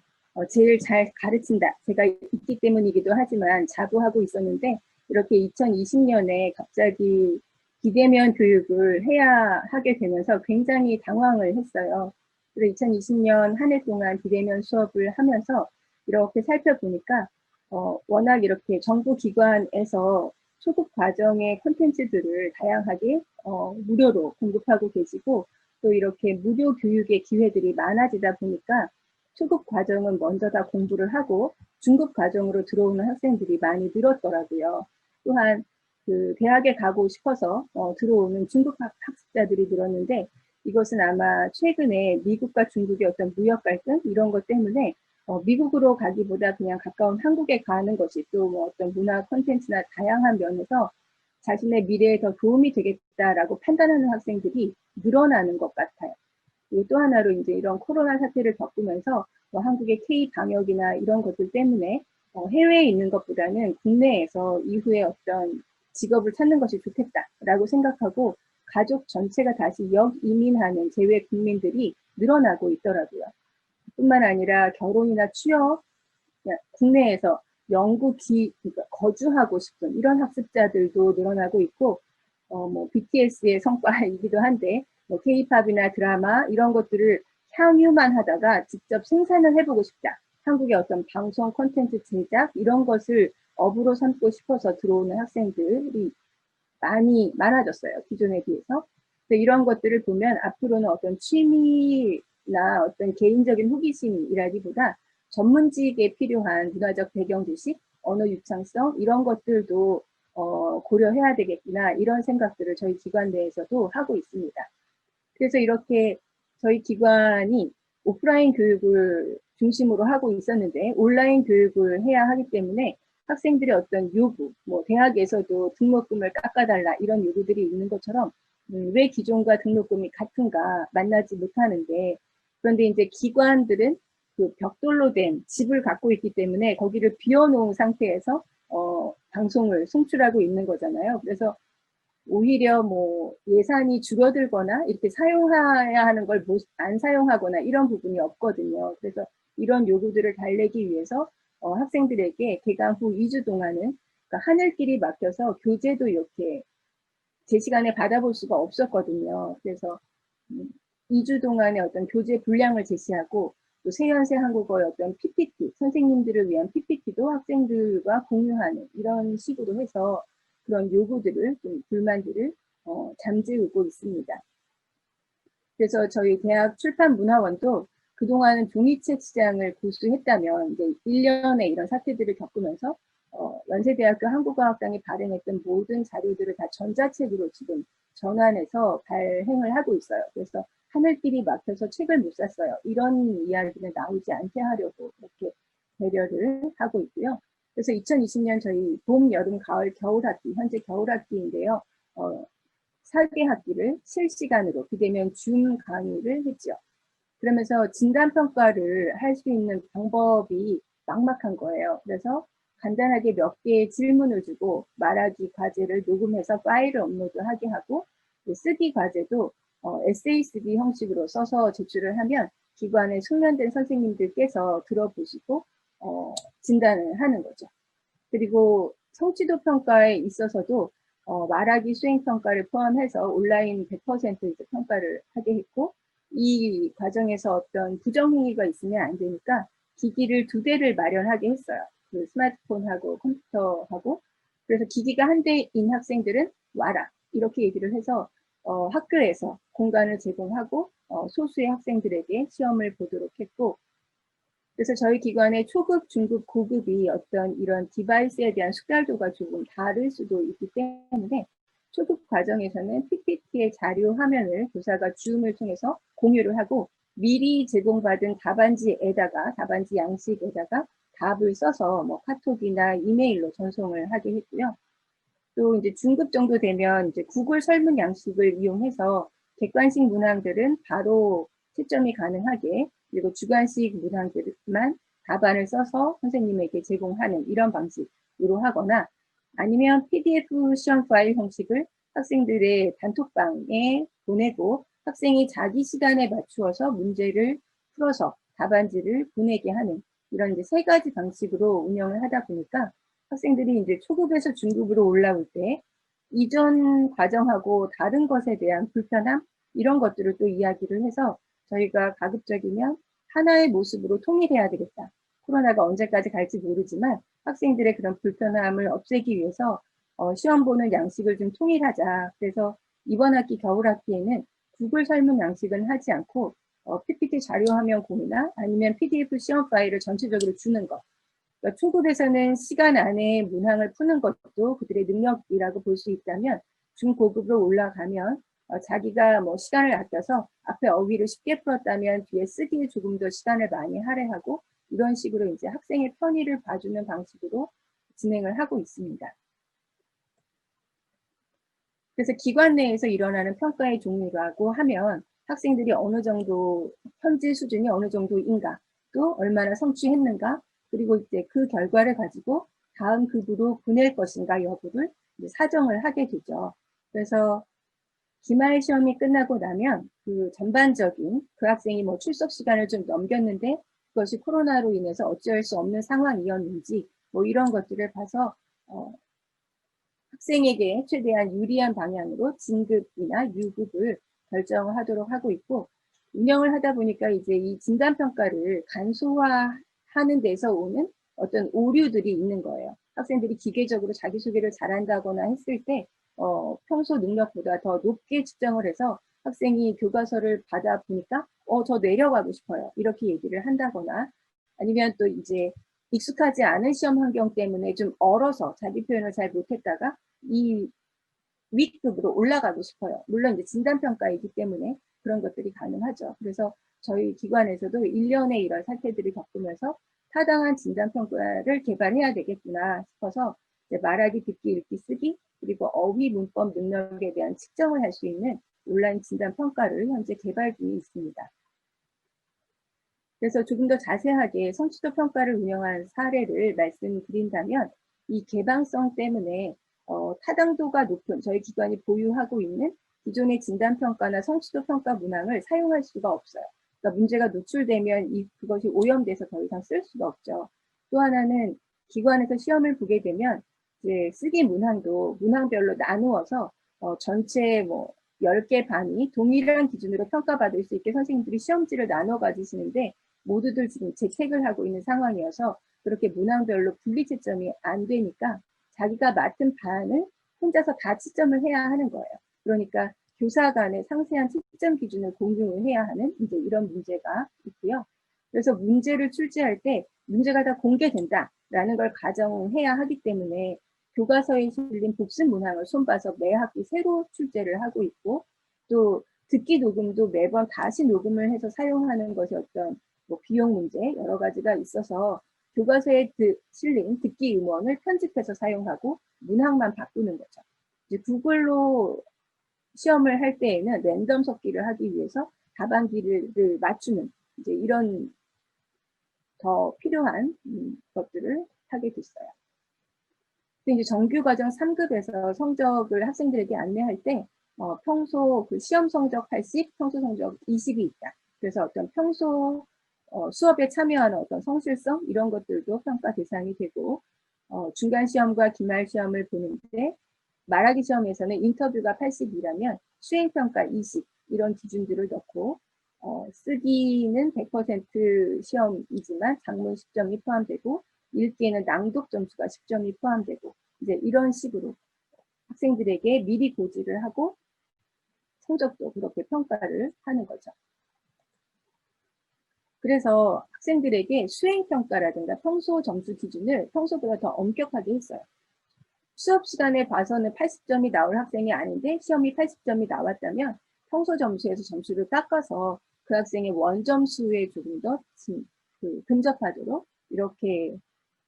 제일 잘 가르친다. 제가 있기 때문이기도 하지만 자부하고 있었는데, 이렇게 2020년에 갑자기 비대면 교육을 해야 하게 되면서 굉장히 당황을 했어요. 그래서 2020년 한 해 동안 비대면 수업을 하면서 이렇게 살펴보니까 워낙 이렇게 정부 기관에서 초급 과정의 콘텐츠들을 다양하게 무료로 공급하고 계시고, 또 이렇게 무료 교육의 기회들이 많아지다 보니까 초급 과정은 먼저 다 공부를 하고 중급 과정으로 들어오는 학생들이 많이 늘었더라고요. 또한 그 대학에 가고 싶어서 들어오는 중급 학습자들이 늘었는데, 이것은 아마 최근에 미국과 중국의 어떤 무역 갈등 이런 것 때문에 미국으로 가기보다 그냥 가까운 한국에 가는 것이 또 뭐 어떤 문화 콘텐츠나 다양한 면에서 자신의 미래에 더 도움이 되겠다라고 판단하는 학생들이 늘어나는 것 같아요. 그리고 또 하나로 이제 이런 코로나 사태를 겪으면서 한국의 K 방역이나 이런 것들 때문에 해외에 있는 것보다는 국내에서 이후에 어떤 직업을 찾는 것이 좋겠다라고 생각하고 가족 전체가 다시 역이민하는 재외 국민들이 늘어나고 있더라고요. 뿐만 아니라 결혼이나 취업, 그냥 국내에서 그러니까 거주하고 싶은 이런 학습자들도 늘어나고 있고, 뭐 BTS의 성과이기도 한데, 뭐 K-팝이나 드라마 이런 것들을 향유만 하다가 직접 생산을 해보고 싶다. 한국의 어떤 방송 콘텐츠 제작 이런 것을 업으로 삼고 싶어서 들어오는 학생들이 많아졌어요. 기존에 비해서. 그래서 이런 것들을 보면 앞으로는 어떤 취미나 어떤 개인적인 호기심이라기보다 전문직에 필요한 문화적 배경 지식, 언어 유창성 이런 것들도 고려해야 되겠구나 이런 생각들을 저희 기관 내에서도 하고 있습니다. 그래서 이렇게 저희 기관이 오프라인 교육을 중심으로 하고 있었는데 온라인 교육을 해야 하기 때문에 학생들의 어떤 요구, 뭐 대학에서도 등록금을 깎아달라 이런 요구들이 있는 것처럼 왜 기존과 등록금이 같은가 만나지 못하는데, 그런데 이제 기관들은 그 벽돌로 된 집을 갖고 있기 때문에 거기를 비워놓은 상태에서 방송을 송출하고 있는 거잖아요. 그래서 오히려 뭐 예산이 줄어들거나 이렇게 사용해야 하는 걸 안 사용하거나 이런 부분이 없거든요. 그래서 이런 요구들을 달래기 위해서 학생들에게 개강 후 2주 동안은 그러니까 하늘길이 막혀서 교재도 이렇게 제 시간에 받아볼 수가 없었거든요. 그래서 2주 동안의 어떤 교재 분량을 제시하고 또 새연세 한국어의 어떤 PPT, 선생님들을 위한 PPT도 학생들과 공유하는 이런 식으로 해서 그런 요구들을, 좀 불만들을 잠재우고 있습니다. 그래서 저희 대학 출판문화원도 그동안은 종이책 시장을 고수했다면 이제 1년에 이런 사태들을 겪으면서 연세대학교 한국어학당이 발행했던 모든 자료들을 다 전자책으로 지금 전환해서 발행을 하고 있어요. 그래서 하늘길이 막혀서 책을 못 샀어요. 이런 이야기는 나오지 않게 하려고 이렇게 배려를 하고 있고요. 그래서 2020년 저희 봄, 여름, 가을, 겨울 학기, 현재 겨울 학기인데요. 4개 학기를 실시간으로 비대면 줌 강의를 했죠. 그러면서 진단평가를 할 수 있는 방법이 막막한 거예요. 그래서 간단하게 몇 개의 질문을 주고 말하기 과제를 녹음해서 파일을 업로드하게 하고 쓰기 과제도 에세이 쓰기 형식으로 써서 제출을 하면 기관의 숙련된 선생님들께서 들어보시고 진단을 하는 거죠. 그리고 성취도 평가에 있어서도 말하기 수행 평가를 포함해서 온라인 100% 이제 평가를 하게 했고, 이 과정에서 어떤 부정행위가 있으면 안 되니까 기기를 2대를 마련하게 했어요. 그 스마트폰하고 컴퓨터하고. 그래서 기기가 1대인 학생들은 와라 이렇게 얘기를 해서 학교에서 공간을 제공하고 소수의 학생들에게 시험을 보도록 했고, 그래서 저희 기관의 초급, 중급, 고급이 어떤 이런 디바이스에 대한 숙달도가 조금 다를 수도 있기 때문에 초급 과정에서는 PPT의 자료 화면을 교사가 줌을 통해서 공유를 하고 미리 제공받은 답안지 양식에다가 답을 써서 뭐 카톡이나 이메일로 전송을 하게 했고요. 또 이제 중급 정도 되면 이제 구글 설문 양식을 이용해서 객관식 문항들은 바로 채점이 가능하게, 그리고 주관식 문항들만 답안을 써서 선생님에게 제공하는 이런 방식으로 하거나, 아니면 PDF 시험 파일 형식을 학생들의 단톡방에 보내고 학생이 자기 시간에 맞추어서 문제를 풀어서 답안지를 보내게 하는 이런 이제 3가지 방식으로 운영을 하다 보니까 학생들이 이제 초급에서 중급으로 올라올 때 이전 과정하고 다른 것에 대한 불편함 이런 것들을 또 이야기를 해서 저희가 가급적이면 하나의 모습으로 통일해야 되겠다. 코로나가 언제까지 갈지 모르지만 학생들의 그런 불편함을 없애기 위해서 시험 보는 양식을 좀 통일하자. 그래서 이번 학기 겨울 학기에는 구글 설문 양식은 하지 않고 PPT 자료 화면 공유나 아니면 PDF 시험 파일을 전체적으로 주는 것. 그러니까 초급에서는 시간 안에 문항을 푸는 것도 그들의 능력이라고 볼 수 있다면 중고급으로 올라가면 자기가 뭐 시간을 아껴서 앞에 어휘를 쉽게 풀었다면 뒤에 쓰기에 조금 더 시간을 많이 할애하고 이런 식으로 이제 학생의 편의를 봐주는 방식으로 진행을 하고 있습니다. 그래서 기관 내에서 일어나는 평가의 종류라고 하면 학생들이 어느 정도 현재 수준이 어느 정도인가, 또 얼마나 성취했는가, 그리고 이제 그 결과를 가지고 다음 급으로 보낼 것인가 여부를 이제 사정을 하게 되죠. 그래서 기말 시험이 끝나고 나면 그 전반적인 그 학생이 뭐 출석 시간을 좀 넘겼는데 그것이 코로나로 인해서 어찌할 수 없는 상황이었는지 뭐 이런 것들을 봐서 학생에게 최대한 유리한 방향으로 진급이나 유급을 결정하도록 하고 있고, 운영을 하다 보니까 이제 이 진단평가를 간소화하는 데서 오는 어떤 오류들이 있는 거예요. 학생들이 기계적으로 자기소개를 잘한다거나 했을 때 평소 능력보다 더 높게 측정을 해서 학생이 교과서를 받아 보니까 저 내려가고 싶어요, 이렇게 얘기를 한다거나, 아니면 또 이제 익숙하지 않은 시험 환경 때문에 좀 얼어서 자기 표현을 잘 못했다가 이 윗급으로 올라가고 싶어요. 물론 이제 진단평가이기 때문에 그런 것들이 가능하죠. 그래서 저희 기관에서도 1년에 이런 사태들을 겪으면서 타당한 진단평가를 개발해야 되겠구나 싶어서 이제 말하기, 듣기, 읽기, 쓰기, 그리고 어휘, 문법 능력에 대한 측정을 할 수 있는 온라인 진단평가를 현재 개발 중에 있습니다. 그래서 조금 더 자세하게 성취도 평가를 운영한 사례를 말씀드린다면, 이 개방성 때문에 타당도가 높은 저희 기관이 보유하고 있는 기존의 진단평가나 성취도 평가 문항을 사용할 수가 없어요. 그러니까 문제가 노출되면 그것이 오염돼서 더 이상 쓸 수가 없죠. 또 하나는 기관에서 시험을 보게 되면 이제 쓰기 문항도 문항별로 나누어서 전체 뭐 10개 반이 동일한 기준으로 평가받을 수 있게 선생님들이 시험지를 나눠 가지시는데, 모두들 지금 재택을 하고 있는 상황이어서 그렇게 문항별로 분리 채점이 안 되니까 자기가 맡은 반을 혼자서 다 채점을 해야 하는 거예요. 그러니까 교사 간의 상세한 채점 기준을 공유를 해야 하는 이제 이런 문제가 있고요. 그래서 문제를 출제할 때 문제가 다 공개된다라는 걸 가정해야 하기 때문에 교과서에 실린 복습 문항을 손봐서 매 학기 새로 출제를 하고 있고, 또 듣기 녹음도 매번 다시 녹음을 해서 사용하는 것이 어떤 뭐 비용 문제 여러 가지가 있어서 교과서에 실린 듣기 음원을 편집해서 사용하고 문항만 바꾸는 거죠. 이제 구글로 시험을 할 때에는 랜덤 섞기를 하기 위해서 답안기를 맞추는 이제 이런 더 필요한 것들을 하게 됐어요. 근데 이제 정규과정 3급에서 성적을 학생들에게 안내할 때 평소 그 시험 성적 80, 평소 성적 20이 있다. 그래서 어떤 평소 수업에 참여하는 어떤 성실성 이런 것들도 평가 대상이 되고, 중간 시험과 기말 시험을 보는데 말하기 시험에서는 인터뷰가 80이라면 수행평가 20 이런 기준들을 넣고, 쓰기는 100% 시험이지만 작문 10점이 포함되고, 읽기에는 낭독 점수가 10점이 포함되고, 이제 이런 식으로 학생들에게 미리 고지를 하고 성적도 그렇게 평가를 하는 거죠. 그래서 학생들에게 수행평가라든가 평소 점수 기준을 평소보다 더 엄격하게 했어요. 수업 시간에 봐서는 80점이 나올 학생이 아닌데 시험이 80점이 나왔다면 평소 점수에서 점수를 깎아서 그 학생의 원점수에 조금 더 근접하도록 이렇게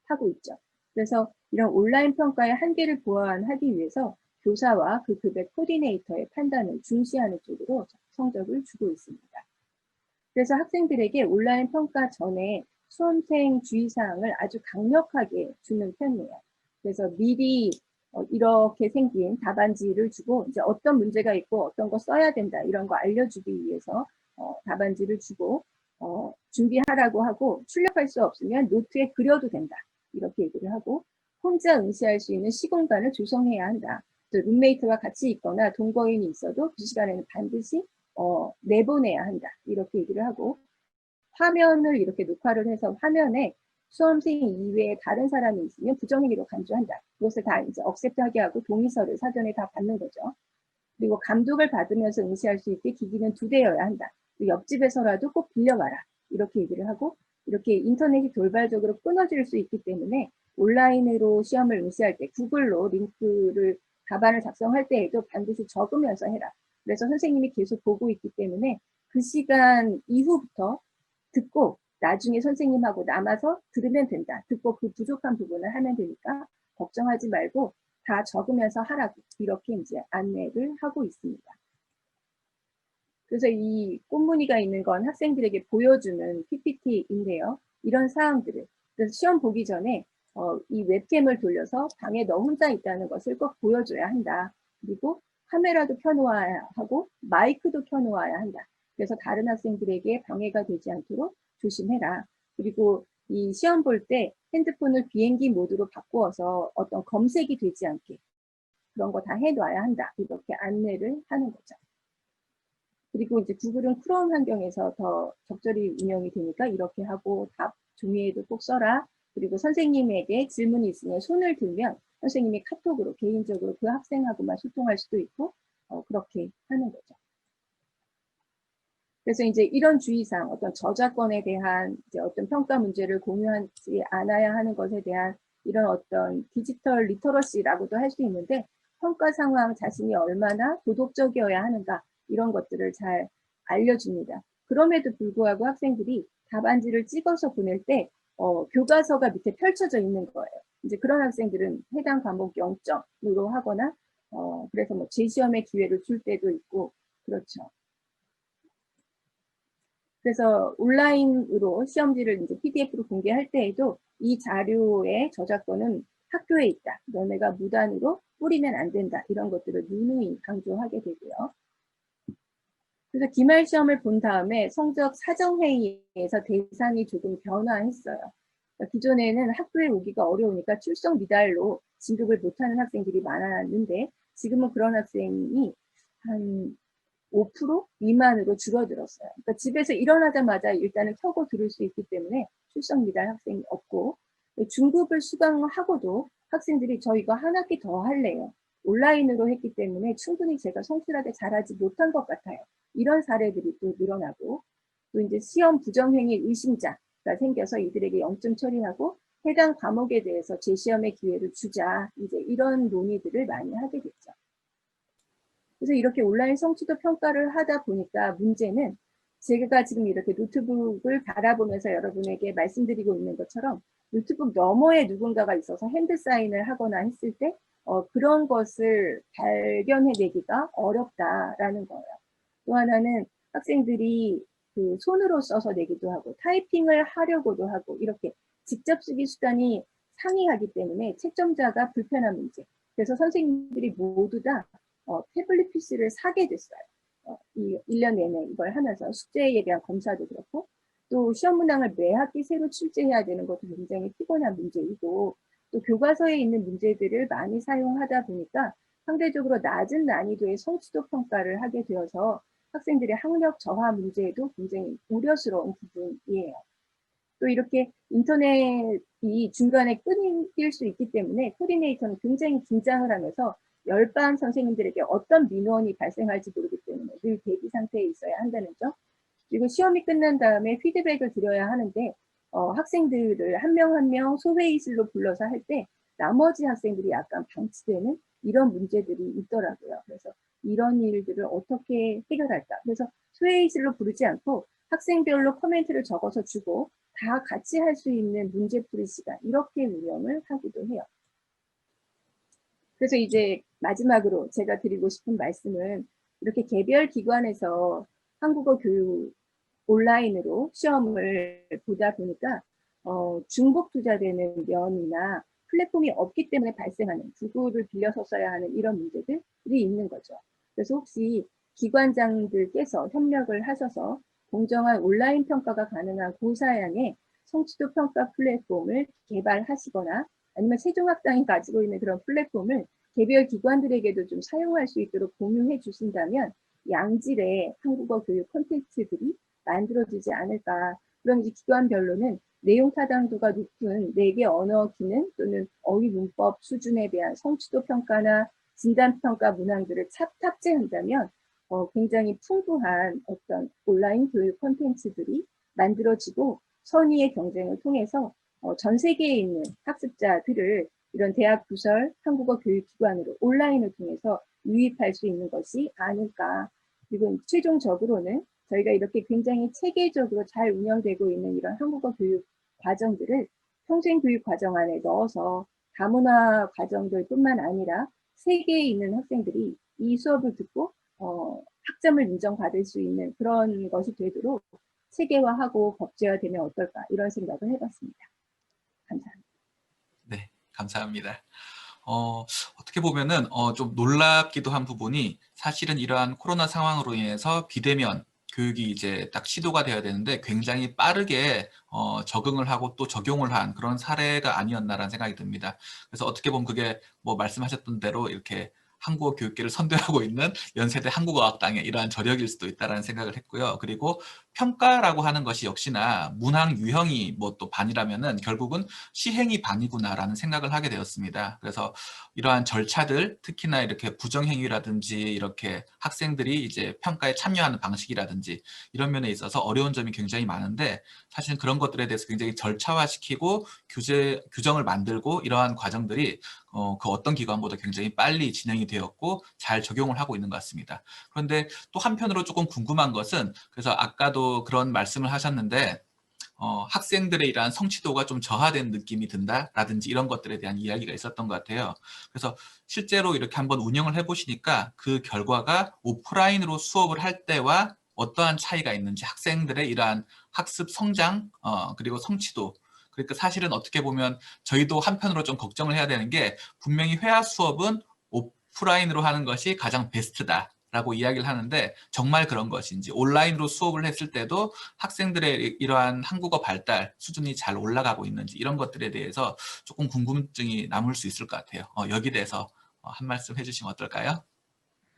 하고 있죠. 그래서 이런 온라인 평가의 한계를 보완하기 위해서 교사와 그 급의 코디네이터의 판단을 중시하는 쪽으로 성적을 주고 있습니다. 그래서 학생들에게 온라인 평가 전에 수험생 주의사항을 아주 강력하게 주는 편이에요. 그래서 미리 이렇게 생긴 답안지를 주고 이제 어떤 문제가 있고 어떤 거 써야 된다 이런 거 알려주기 위해서 답안지를 주고 준비하라고 하고, 출력할 수 없으면 노트에 그려도 된다 이렇게 얘기를 하고, 혼자 응시할 수 있는 시공간을 조성해야 한다. 또 룸메이트와 같이 있거나 동거인이 있어도 그 시간에는 반드시 내보내야 한다 이렇게 얘기를 하고, 화면을 이렇게 녹화를 해서 화면에 수험생 이외에 다른 사람이 있으면 부정행위로 간주한다. 그것을 다 이제 억셉트하게 하고 동의서를 사전에 다 받는 거죠. 그리고 감독을 받으면서 응시할 수 있게 기기는 2대여야 한다. 옆집에서라도 꼭 빌려와라 이렇게 얘기를 하고, 이렇게 인터넷이 돌발적으로 끊어질 수 있기 때문에 온라인으로 시험을 응시할 때 구글로 링크를 답안을 작성할 때에도 반드시 적으면서 해라. 그래서 선생님이 계속 보고 있기 때문에 그 시간 이후부터 듣고 나중에 선생님하고 남아서 들으면 된다. 듣고 그 부족한 부분을 하면 되니까 걱정하지 말고 다 적으면서 하라고 이렇게 이제 안내를 하고 있습니다. 그래서 이 꽃무늬가 있는 건 학생들에게 보여주는 PPT인데요. 이런 사항들을, 그래서 시험 보기 전에 이 웹캠을 돌려서 방에 너 혼자 있다는 것을 꼭 보여줘야 한다. 그리고 카메라도 켜놓아야 하고 마이크도 켜놓아야 한다. 그래서 다른 학생들에게 방해가 되지 않도록 조심해라. 그리고 이 시험 볼 때 핸드폰을 비행기 모드로 바꾸어서 어떤 검색이 되지 않게 그런 거 다 해놔야 한다. 이렇게 안내를 하는 거죠. 그리고 이제 구글은 크롬 환경에서 더 적절히 운영이 되니까 이렇게 하고 답 종이에도 꼭 써라. 그리고 선생님에게 질문이 있으면 손을 들면 선생님이 카톡으로 개인적으로 그 학생하고만 소통할 수도 있고 그렇게 하는 거죠. 그래서 이제 이런 주의사항, 어떤 저작권에 대한 이제 어떤 평가 문제를 공유하지 않아야 하는 것에 대한 이런 어떤 디지털 리터러시라고도 할 수 있는데 평가 상황 자신이 얼마나 도덕적이어야 하는가 이런 것들을 잘 알려줍니다. 그럼에도 불구하고 학생들이 답안지를 찍어서 보낼 때 교과서가 밑에 펼쳐져 있는 거예요. 이제 그런 학생들은 해당 과목 0점으로 하거나 그래서 뭐 재시험의 기회를 줄 때도 있고 그렇죠. 그래서 온라인으로 시험지를 이제 PDF로 공개할 때에도 이 자료의 저작권은 학교에 있다. 너네가 무단으로 뿌리면 안 된다. 이런 것들을 누누이 강조하게 되고요. 그래서 기말 시험을 본 다음에 성적 사정회의에서 대상이 조금 변화했어요. 그러니까 기존에는 학교에 오기가 어려우니까 출석 미달로 진급을 못하는 학생들이 많았는데 지금은 그런 학생이 한 5% 미만으로 줄어들었어요. 그러니까 집에서 일어나자마자 일단은 켜고 들을 수 있기 때문에 출석 미달 학생이 없고 중급을 수강하고도 학생들이 저 이거 한 학기 더 할래요. 온라인으로 했기 때문에 충분히 제가 성실하게 잘하지 못한 것 같아요. 이런 사례들이 또 늘어나고 또 이제 시험 부정행위 의심자가 생겨서 이들에게 0점 처리하고 해당 과목에 대해서 재시험의 기회를 주자. 이제 이런 논의들을 많이 하게 됐죠. 그래서 이렇게 온라인 성취도 평가를 하다 보니까 문제는 제가 지금 이렇게 노트북을 바라보면서 여러분에게 말씀드리고 있는 것처럼 노트북 너머에 누군가가 있어서 핸드 사인을 하거나 했을 때 그런 것을 발견해내기가 어렵다라는 거예요. 또 하나는 학생들이 그 손으로 써서 내기도 하고 타이핑을 하려고도 하고 이렇게 직접 쓰기 수단이 상이하기 때문에 채점자가 불편한 문제. 그래서 선생님들이 모두 다 태블릿 PC를 사게 됐어요. 이 1년 내내 이걸 하면서 숙제에 대한 검사도 그렇고 또 시험 문항을 매 학기 새로 출제해야 되는 것도 굉장히 피곤한 문제이고 또 교과서에 있는 문제들을 많이 사용하다 보니까 상대적으로 낮은 난이도의 성취도 평가를 하게 되어서 학생들의 학력 저하 문제에도 굉장히 우려스러운 부분이에요. 또 이렇게 인터넷이 중간에 끊길 수 있기 때문에 코디네이터는 굉장히 긴장을 하면서 열반 선생님들에게 어떤 민원이 발생할지 모르기 때문에 늘 대기 상태에 있어야 한다는 점. 그리고 시험이 끝난 다음에 피드백을 드려야 하는데 학생들을 한 명 한 명 소회의실로 불러서 할 때 나머지 학생들이 약간 방치되는 이런 문제들이 있더라고요. 그래서 이런 일들을 어떻게 해결할까. 그래서 소회의실로 부르지 않고 학생별로 코멘트를 적어서 주고 다 같이 할 수 있는 문제풀이 시간 이렇게 운영을 하기도 해요. 그래서 이제 마지막으로 제가 드리고 싶은 말씀은 이렇게 개별 기관에서 한국어 교육 온라인으로 시험을 보다 보니까 중복 투자되는 면이나 플랫폼이 없기 때문에 발생하는 구글을 빌려서 써야 하는 이런 문제들이 있는 거죠. 그래서 혹시 기관장들께서 협력을 하셔서 공정한 온라인 평가가 가능한 고사양의 성취도 평가 플랫폼을 개발하시거나 아니면 세종학당이 가지고 있는 그런 플랫폼을 개별 기관들에게도 좀 사용할 수 있도록 공유해 주신다면 양질의 한국어 교육 콘텐츠들이 만들어지지 않을까. 그럼 이제 기관별로는 내용 타당도가 높은 4개 언어 기능 또는 어휘 문법 수준에 대한 성취도 평가나 진단 평가 문항들을 탑재한다면 굉장히 풍부한 어떤 온라인 교육 콘텐츠들이 만들어지고 선의의 경쟁을 통해서 전 세계에 있는 학습자들을 이런 대학 부설 한국어 교육기관으로 온라인을 통해서 유입할 수 있는 것이 아닐까. 그리고 최종적으로는 저희가 이렇게 굉장히 체계적으로 잘 운영되고 있는 이런 한국어 교육 과정들을 평생교육 과정 안에 넣어서 다문화 과정들 뿐만 아니라 세계에 있는 학생들이 이 수업을 듣고 학점을 인정받을 수 있는 그런 것이 되도록 체계화하고 법제화되면 어떨까 이런 생각을 해봤습니다. 감사합니다. 네, 감사합니다. 어떻게 보면은 좀 놀랍기도 한 부분이 사실은 이러한 코로나 상황으로 인해서 비대면 교육이 이제 딱 시도가 되어야 되는데 굉장히 빠르게 적응을 하고 또 적용을 한 그런 사례가 아니었나라는 생각이 듭니다. 그래서 어떻게 보면 그게 뭐 말씀하셨던 대로 이렇게 한국어 교육계를 선도하고 있는 연세대 한국어학당의 이러한 저력일 수도 있다는 생각을 했고요. 그리고 평가라고 하는 것이 역시나 문항 유형이 뭐 또 반이라면은 결국은 시행이 반이구나라는 생각을 하게 되었습니다. 그래서 이러한 절차들, 특히나 이렇게 부정행위라든지 이렇게 학생들이 이제 평가에 참여하는 방식이라든지 이런 면에 있어서 어려운 점이 굉장히 많은데 사실 그런 것들에 대해서 굉장히 절차화시키고 규정을 만들고 이러한 과정들이 그 어떤 기관보다 굉장히 빨리 진행이 되었고 잘 적용을 하고 있는 것 같습니다. 그런데 또 한편으로 조금 궁금한 것은 그래서 아까도 그런 말씀을 하셨는데 학생들의 이러한 성취도가 좀 저하된 느낌이 든다라든지 이런 것들에 대한 이야기가 있었던 것 같아요. 그래서 실제로 이렇게 한번 운영을 해보시니까 그 결과가 오프라인으로 수업을 할 때와 어떠한 차이가 있는지 학생들의 이러한 학습 성장 그리고 성취도 그러니까 사실은 어떻게 보면 저희도 한편으로 좀 걱정을 해야 되는 게 분명히 회화 수업은 오프라인으로 하는 것이 가장 베스트다. 라고 이야기를 하는데 정말 그런 것인지 온라인으로 수업을 했을 때도 학생들의 이러한 한국어 발달 수준이 잘 올라가고 있는지 이런 것들에 대해서 조금 궁금증이 남을 수 있을 것 같아요. 여기에 대해서 한 말씀 해주시면 어떨까요?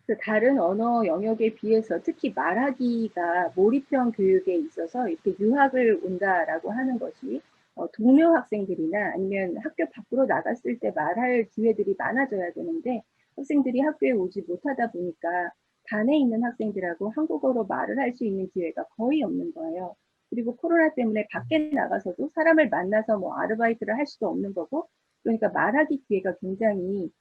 그 다른 언어 영역에 비해서 특히 말하기가 몰입형 교육에 있어서 이렇게 유학을 온다라고 하는 것이 동료 학생들이나 아니면 학교 밖으로 나갔을 때 말할 기회들이 많아져야 되는데 학생들이 학교에 오지 못하다 보니까 반에 있는 학생들하고 한국어로 말을 할 수 있는 기회가 거의 없는 거예요. 그리고 코로나 때문에 밖에 나가서도 사람을 만나서 뭐 아르바이트를 할 수도 없는 거고 그러니까 말하기 기회가 굉장히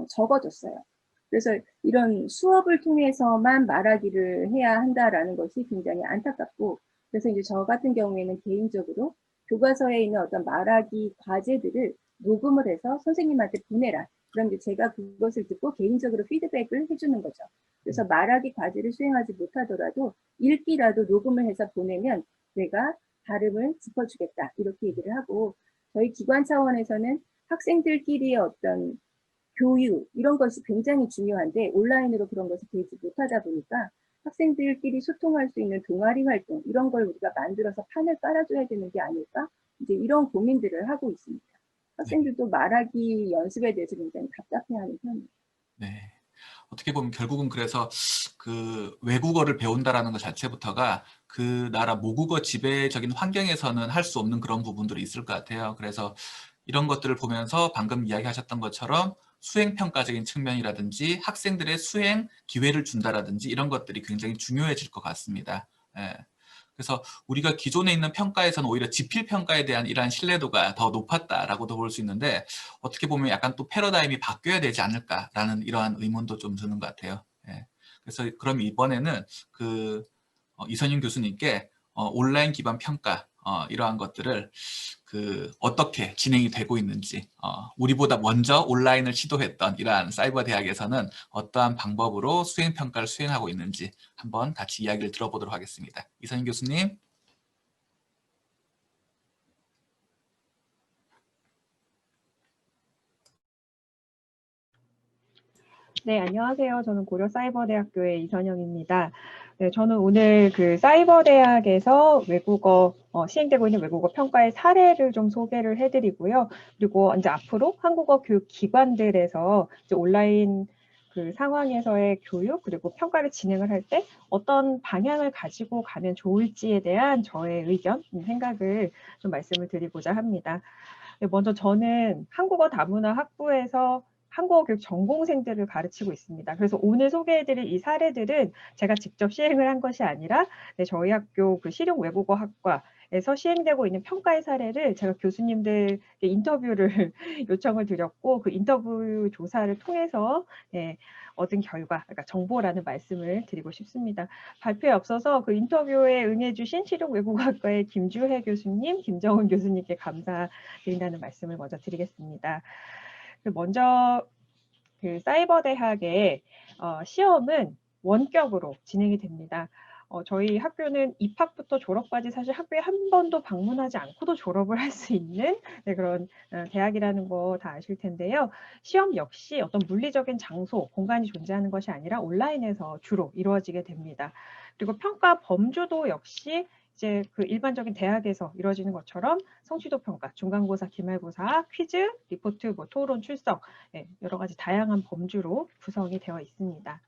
적어졌어요. 그래서 이런 수업을 통해서만 말하기를 해야 한다라는 것이 굉장히 안타깝고 그래서 이제 저 같은 경우에는 개인적으로 교과서에 있는 어떤 말하기 과제들을 녹음을 해서 선생님한테 보내라. 그럼 이제 제가 그것을 듣고 개인적으로 피드백을 해주는 거죠. 그래서 말하기 과제를 수행하지 못하더라도 읽기라도 녹음을 해서 보내면 내가 발음을 짚어주겠다. 이렇게 얘기를 하고 저희 기관 차원에서는 학생들끼리의 어떤 교육 이런 것이 굉장히 중요한데 온라인으로 그런 것이 되지 못하다 보니까 학생들끼리 소통할 수 있는 동아리 활동 이런 걸 우리가 만들어서 판을 깔아줘야 되는 게 아닐까? 이제 이런 고민들을 하고 있습니다. 네. 학생들도 말하기 연습에 대해서 굉장히 답답해하는 편입니다. 네. 어떻게 보면 결국은 그래서 그 외국어를 배운다라는 것 자체부터가 그 나라 모국어 지배적인 환경에서는 할 수 없는 그런 부분들이 있을 것 같아요. 그래서 이런 것들을 보면서 방금 이야기하셨던 것처럼 수행평가적인 측면이라든지 학생들의 수행 기회를 준다라든지 이런 것들이 굉장히 중요해질 것 같습니다. 예. 그래서 우리가 기존에 있는 평가에서는 오히려 지필평가에 대한 이러한 신뢰도가 더 높았다라고도 볼 수 있는데 어떻게 보면 약간 또 패러다임이 바뀌어야 되지 않을까라는 이러한 의문도 좀 드는 것 같아요. 예. 그래서 그럼 이번에는 그 이선윤 교수님께 온라인 기반 평가 이러한 것들을 그 어떻게 진행이 되고 있는지 우리보다 먼저 온라인을 시도했던 이러한 사이버 대학에서는 어떠한 방법으로 수행평가를 수행하고 있는지 한번 같이 이야기를 들어보도록 하겠습니다. 이선윤 교수님. 네, 안녕하세요. 저는 고려사이버대학교의 이선영입니다. 네, 저는 오늘 그 사이버대학에서 외국어, 시행되고 있는 외국어 평가의 사례를 좀 소개를 해드리고요. 그리고 이제 앞으로 한국어 교육 기관들에서 이제 온라인 그 상황에서의 교육 그리고 평가를 진행을 할 때 어떤 방향을 가지고 가면 좋을지에 대한 저의 의견, 생각을 좀 말씀을 드리고자 합니다. 네, 먼저 저는 한국어 다문화 학부에서 한국어 교육 전공생들을 가르치고 있습니다. 그래서 오늘 소개해드릴 이 사례들은 제가 직접 시행을 한 것이 아니라 저희 학교 그 실용 외국어 학과에서 시행되고 있는 평가의 사례를 제가 교수님들께 인터뷰를 요청을 드렸고 그 인터뷰 조사를 통해서 얻은 결과, 그러니까 정보라는 말씀을 드리고 싶습니다. 발표에 앞서서 그 인터뷰에 응해주신 실용 외국어학과의 김주혜 교수님, 김정은 교수님께 감사드린다는 말씀을 먼저 드리겠습니다. 먼저 그 사이버대학의 시험은 원격으로 진행이 됩니다. 저희 학교는 입학부터 졸업까지 사실 학교에 한 번도 방문하지 않고도 졸업을 할 수 있는 그런 대학이라는 거 다 아실 텐데요. 시험 역시 어떤 물리적인 장소, 공간이 존재하는 것이 아니라 온라인에서 주로 이루어지게 됩니다. 그리고 평가 범주도 역시 이제 그 일반적인 대학에서 이루어지는 것처럼 성취도 평가, 중간고사, 기말고사, 퀴즈, 리포트, 뭐 토론, 출석, 여러 가지 다양한 범주로 구성이 되어 있습니다.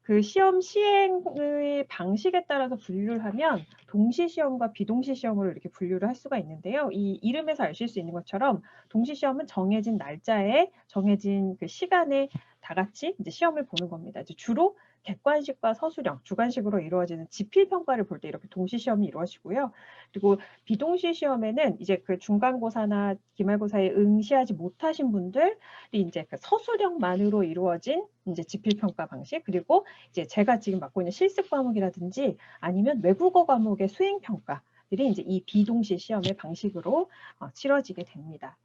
그 시험 시행의 방식에 따라서 분류를 하면 동시 시험과 비동시 시험으로 이렇게 분류를 할 수가 있는데요. 이 이름에서 아실 수 있는 것처럼 동시 시험은 정해진 날짜에 정해진 그 시간에 다 같이 이제 시험을 보는 겁니다. 이제 주로 객관식과 서술형, 주관식으로 이루어지는 지필 평가를 볼 때 이렇게 동시 시험이 이루어지고요. 그리고 비동시 시험에는 이제 그 중간고사나 기말고사에 응시하지 못하신 분들이 이제 그 서술형만으로 이루어진 이제 지필 평가 방식, 그리고 이제 제가 지금 맡고 있는 실습 과목이라든지 아니면 외국어 과목의 수행 평가들이 이제 이 비동시 시험의 방식으로 치러지게 됩니다.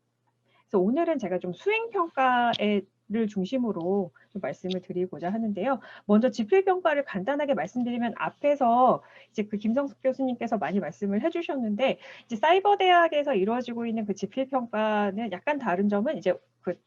그래서 오늘은 제가 좀 수행 평가를 중심으로 좀 말씀을 드리고자 하는데요. 먼저 지필 평가를 간단하게 말씀드리면 앞에서 이제 그 김성숙 교수님께서 많이 말씀을 해주셨는데 이제 사이버 대학에서 이루어지고 있는 그 지필 평가는 약간 다른 점은 이제 그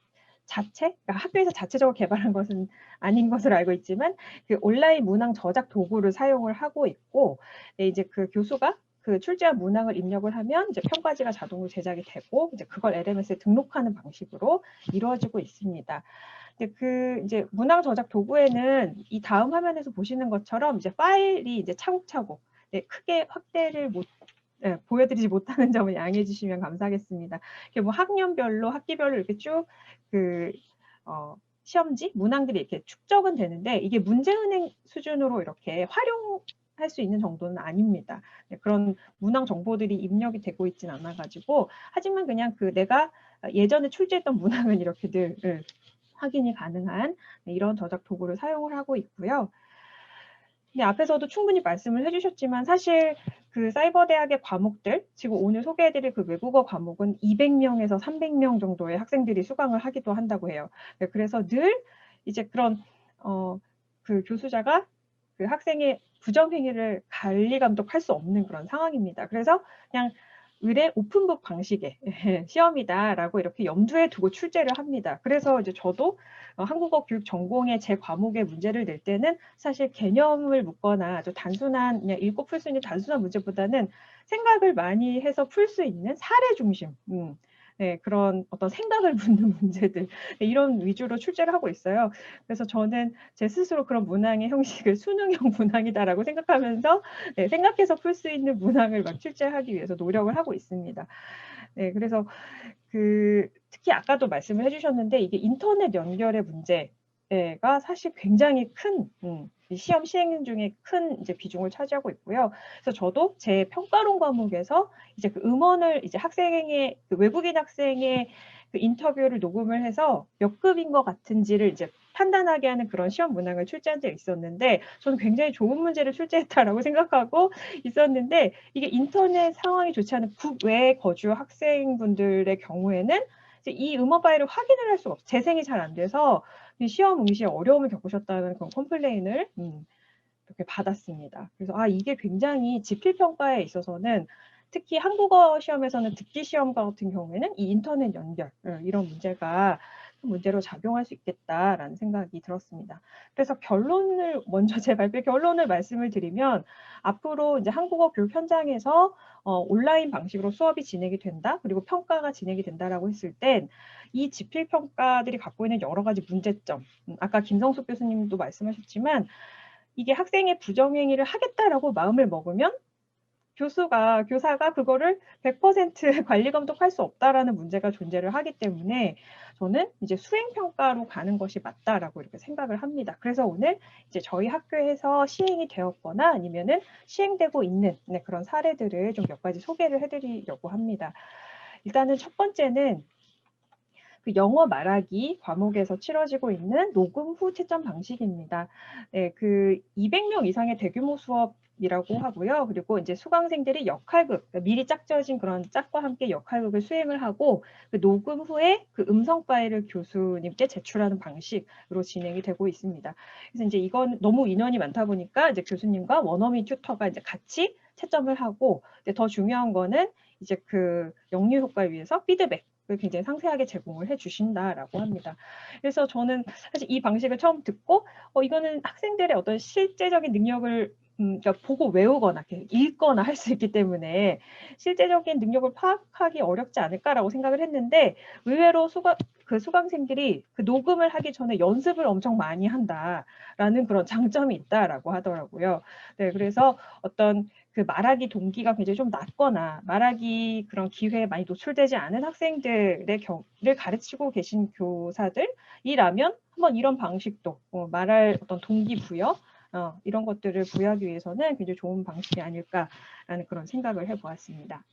그러니까 학교에서 자체적으로 개발한 것은 아닌 것으로 알고 있지만 그 온라인 문항 저작 도구를 사용을 하고 있고 이제 그 교수가 그 출제한 문항을 입력을 하면 이제 평가지가 자동으로 제작이 되고 이제 그걸 LMS에 등록하는 방식으로 이루어지고 있습니다. 그 이제 문항 저작 도구에는 이 다음 화면에서 보시는 것처럼 이제 파일이 이제 차곡차곡 크게 확대를 보여드리지 못하는 점을 양해해 주시면 감사하겠습니다. 뭐 학년별로 학기별로 이렇게 쭉 그 시험지 문항들이 이렇게 축적은 되는데 이게 문제은행 수준으로 이렇게 활용할 수 있는 정도는 아닙니다. 그런 문항 정보들이 입력이 되고 있진 않아 가지고 하지만 그냥 그 내가 예전에 출제했던 문항은 이렇게 늘 확인이 가능한 이런 저작 도구를 사용을 하고 있고요. 근데 앞에서도 충분히 말씀을 해주셨지만 사실 그 사이버 대학의 과목들, 지금 오늘 소개해드릴 그 외국어 과목은 200명에서 300명 정도의 학생들이 수강을 하기도 한다고 해요. 그래서 늘 이제 그런 그 교수자가 그 학생의 부정행위를 관리 감독할 수 없는 그런 상황입니다. 그래서 그냥 의뢰 오픈북 방식의 시험이다라고 이렇게 염두에 두고 출제를 합니다. 그래서 이제 저도 한국어 교육 전공의 제 과목의 문제를 낼 때는 사실 개념을 묻거나 아주 단순한 그냥 읽고 풀 수 있는 단순한 문제보다는 생각을 많이 해서 풀 수 있는 사례 중심 그런 어떤 생각을 묻는 문제들 이런 위주로 출제를 하고 있어요. 그래서 저는 제 스스로 그런 문항의 형식을 수능형 문항이다라고 생각하면서 생각해서 풀 수 있는 문항을 막 출제하기 위해서 노력을 하고 있습니다. 그래서 특히 아까도 말씀을 해주셨는데 이게 인터넷 연결의 문제가 사실 굉장히 큰 시험 시행 중에 큰 이제 비중을 차지하고 있고요. 그래서 저도 제 평가론 과목에서 이제 그 음원을 이제 학생의 그 외국인 학생의 그 인터뷰를 녹음을 해서 몇 급인 것 같은지를 이제 판단하게 하는 그런 시험 문항을 출제한 적이 있었는데 저는 굉장히 좋은 문제를 출제했다라고 생각하고 있었는데 이게 인터넷 상황이 좋지 않은 국외에 거주 학생분들의 경우에는 이제 이 음원 파일을 확인을 할 수가 없어요. 재생이 잘 안 돼서 시험 응시에 어려움을 겪으셨다는 그런 컴플레인을 이렇게 받았습니다. 그래서 이게 굉장히 지필 평가에 있어서는 특히 한국어 시험에서는 듣기 시험 같은 경우에는 이 인터넷 연결 이런 문제가 문제로 작용할 수 있겠다라는 생각이 들었습니다. 그래서 먼저 제 발표 결론을 말씀을 드리면 앞으로 이제 한국어 교육 현장에서 온라인 방식으로 수업이 진행이 된다, 그리고 평가가 진행이 된다라고 했을 땐 이 지필 평가들이 갖고 있는 여러 가지 문제점, 아까 김성숙 교수님도 말씀하셨지만 이게 학생의 부정행위를 하겠다라고 마음을 먹으면 교사가 그거를 100% 관리 감독할 수 없다라는 문제가 존재를 하기 때문에 저는 이제 수행 평가로 가는 것이 맞다라고 이렇게 생각을 합니다. 그래서 오늘 이제 저희 학교에서 시행이 되었거나 아니면은 시행되고 있는 그런 사례들을 좀 몇 가지 소개를 해드리려고 합니다. 일단은 첫 번째는 그 영어 말하기 과목에서 치러지고 있는 녹음 후 채점 방식입니다. 그 200명 이상의 대규모 수업 이라고 하고요. 그리고 이제 수강생들이 역할극, 그러니까 미리 짝져진 그런 짝과 함께 역할극을 수행을 하고 그 녹음 후에 그 음성 파일을 교수님께 제출하는 방식으로 진행이 되고 있습니다. 그래서 이제 이건 너무 인원이 많다 보니까 이제 교수님과 원어민 튜터가 이제 같이 채점을 하고, 근데 더 중요한 거는 이제 그 역류 효과를 위해서 피드백을 굉장히 상세하게 제공을 해주신다라고 합니다. 그래서 저는 사실 이 방식을 처음 듣고 이거는 학생들의 어떤 실제적인 능력을 그러니까 보고 외우거나 읽거나 할 수 있기 때문에 실제적인 능력을 파악하기 어렵지 않을까라고 생각을 했는데 의외로 수강생들이 그 녹음을 하기 전에 연습을 엄청 많이 한다라는 그런 장점이 있다라고 하더라고요. 네, 그래서 어떤 그 말하기 동기가 굉장히 좀 낮거나 말하기 그런 기회에 많이 노출되지 않은 학생들의 경우를 가르치고 계신 교사들이라면 한번 이런 방식도 말할 어떤 동기부여 이런 것들을 부여하기 위해서는 굉장히 좋은 방식이 아닐까라는 그런 생각을 해보았습니다.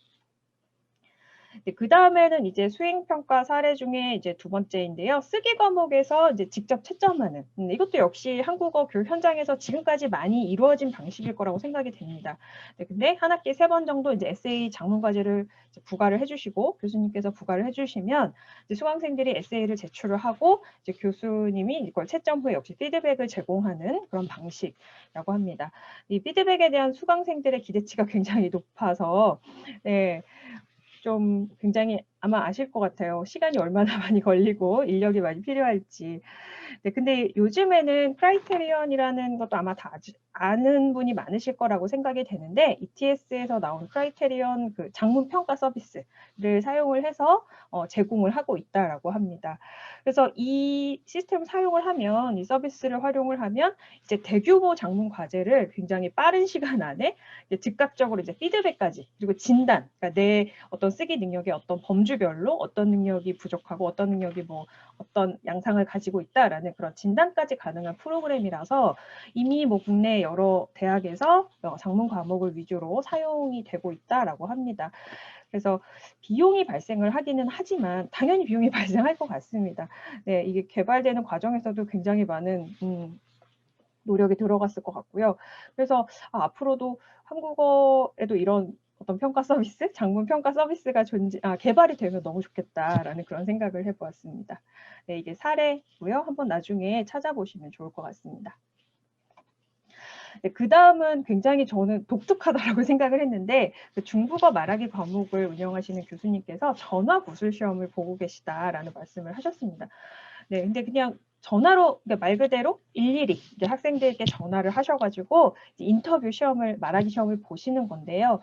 그 다음에는 이제 수행평가 사례 중에 이제 두 번째인데요. 쓰기 과목에서 이제 직접 채점하는, 이것도 역시 한국어 교육 현장에서 지금까지 많이 이루어진 방식일 거라고 생각이 됩니다. 네, 근데 한 학기 3번 정도 이제 에세이 작문 과제를 이제 부과를 해주시고 교수님께서 부과를 해주시면 이제 수강생들이 에세이를 제출을 하고 이제 교수님이 이걸 채점 후에 역시 피드백을 제공하는 그런 방식이라고 합니다. 이 피드백에 대한 수강생들의 기대치가 굉장히 높아서 네. 좀 굉장히 아마 아실 것 같아요. 시간이 얼마나 많이 걸리고 인력이 많이 필요할지. 네, 근데 요즘에는 크라이테리언이라는 것도 아마 다 아는 분이 많으실 거라고 생각이 되는데 ETS에서 나온 크라이테리언 그 장문 평가 서비스를 사용을 해서 제공을 하고 있다라고 합니다. 그래서 이 시스템을 사용을 하면 이 서비스를 활용을 하면 이제 대규모 장문 과제를 굉장히 빠른 시간 안에 이제 즉각적으로 이제 피드백까지 그리고 진단, 그러니까 내 어떤 쓰기 능력의 어떤 범주별로 어떤 능력이 부족하고 어떤 능력이 뭐 어떤 양상을 가지고 있다라는 그런 진단까지 가능한 프로그램이라서 이미 뭐 국내 여러 대학에서 장문 과목을 위주로 사용이 되고 있다라고 합니다. 그래서 비용이 발생을 하기는 하지만 당연히 비용이 발생할 것 같습니다. 네, 이게 개발되는 과정에서도 굉장히 많은 노력이 들어갔을 것 같고요. 그래서 앞으로도 한국어에도 이런 어떤 평가 서비스, 장문 평가 서비스가 개발이 되면 너무 좋겠다라는 그런 생각을 해보았습니다. 네, 이게 사례고요. 한번 나중에 찾아보시면 좋을 것 같습니다. 네, 그 다음은 굉장히 저는 독특하다라고 생각을 했는데 그 중국어 말하기 과목을 운영하시는 교수님께서 전화 구술 시험을 보고 계시다라는 말씀을 하셨습니다. 네, 근데 그냥 전화로 그러니까 말 그대로 일일이 이제 학생들께 전화를 하셔가지고 이제 인터뷰 시험을 말하기 시험을 보시는 건데요.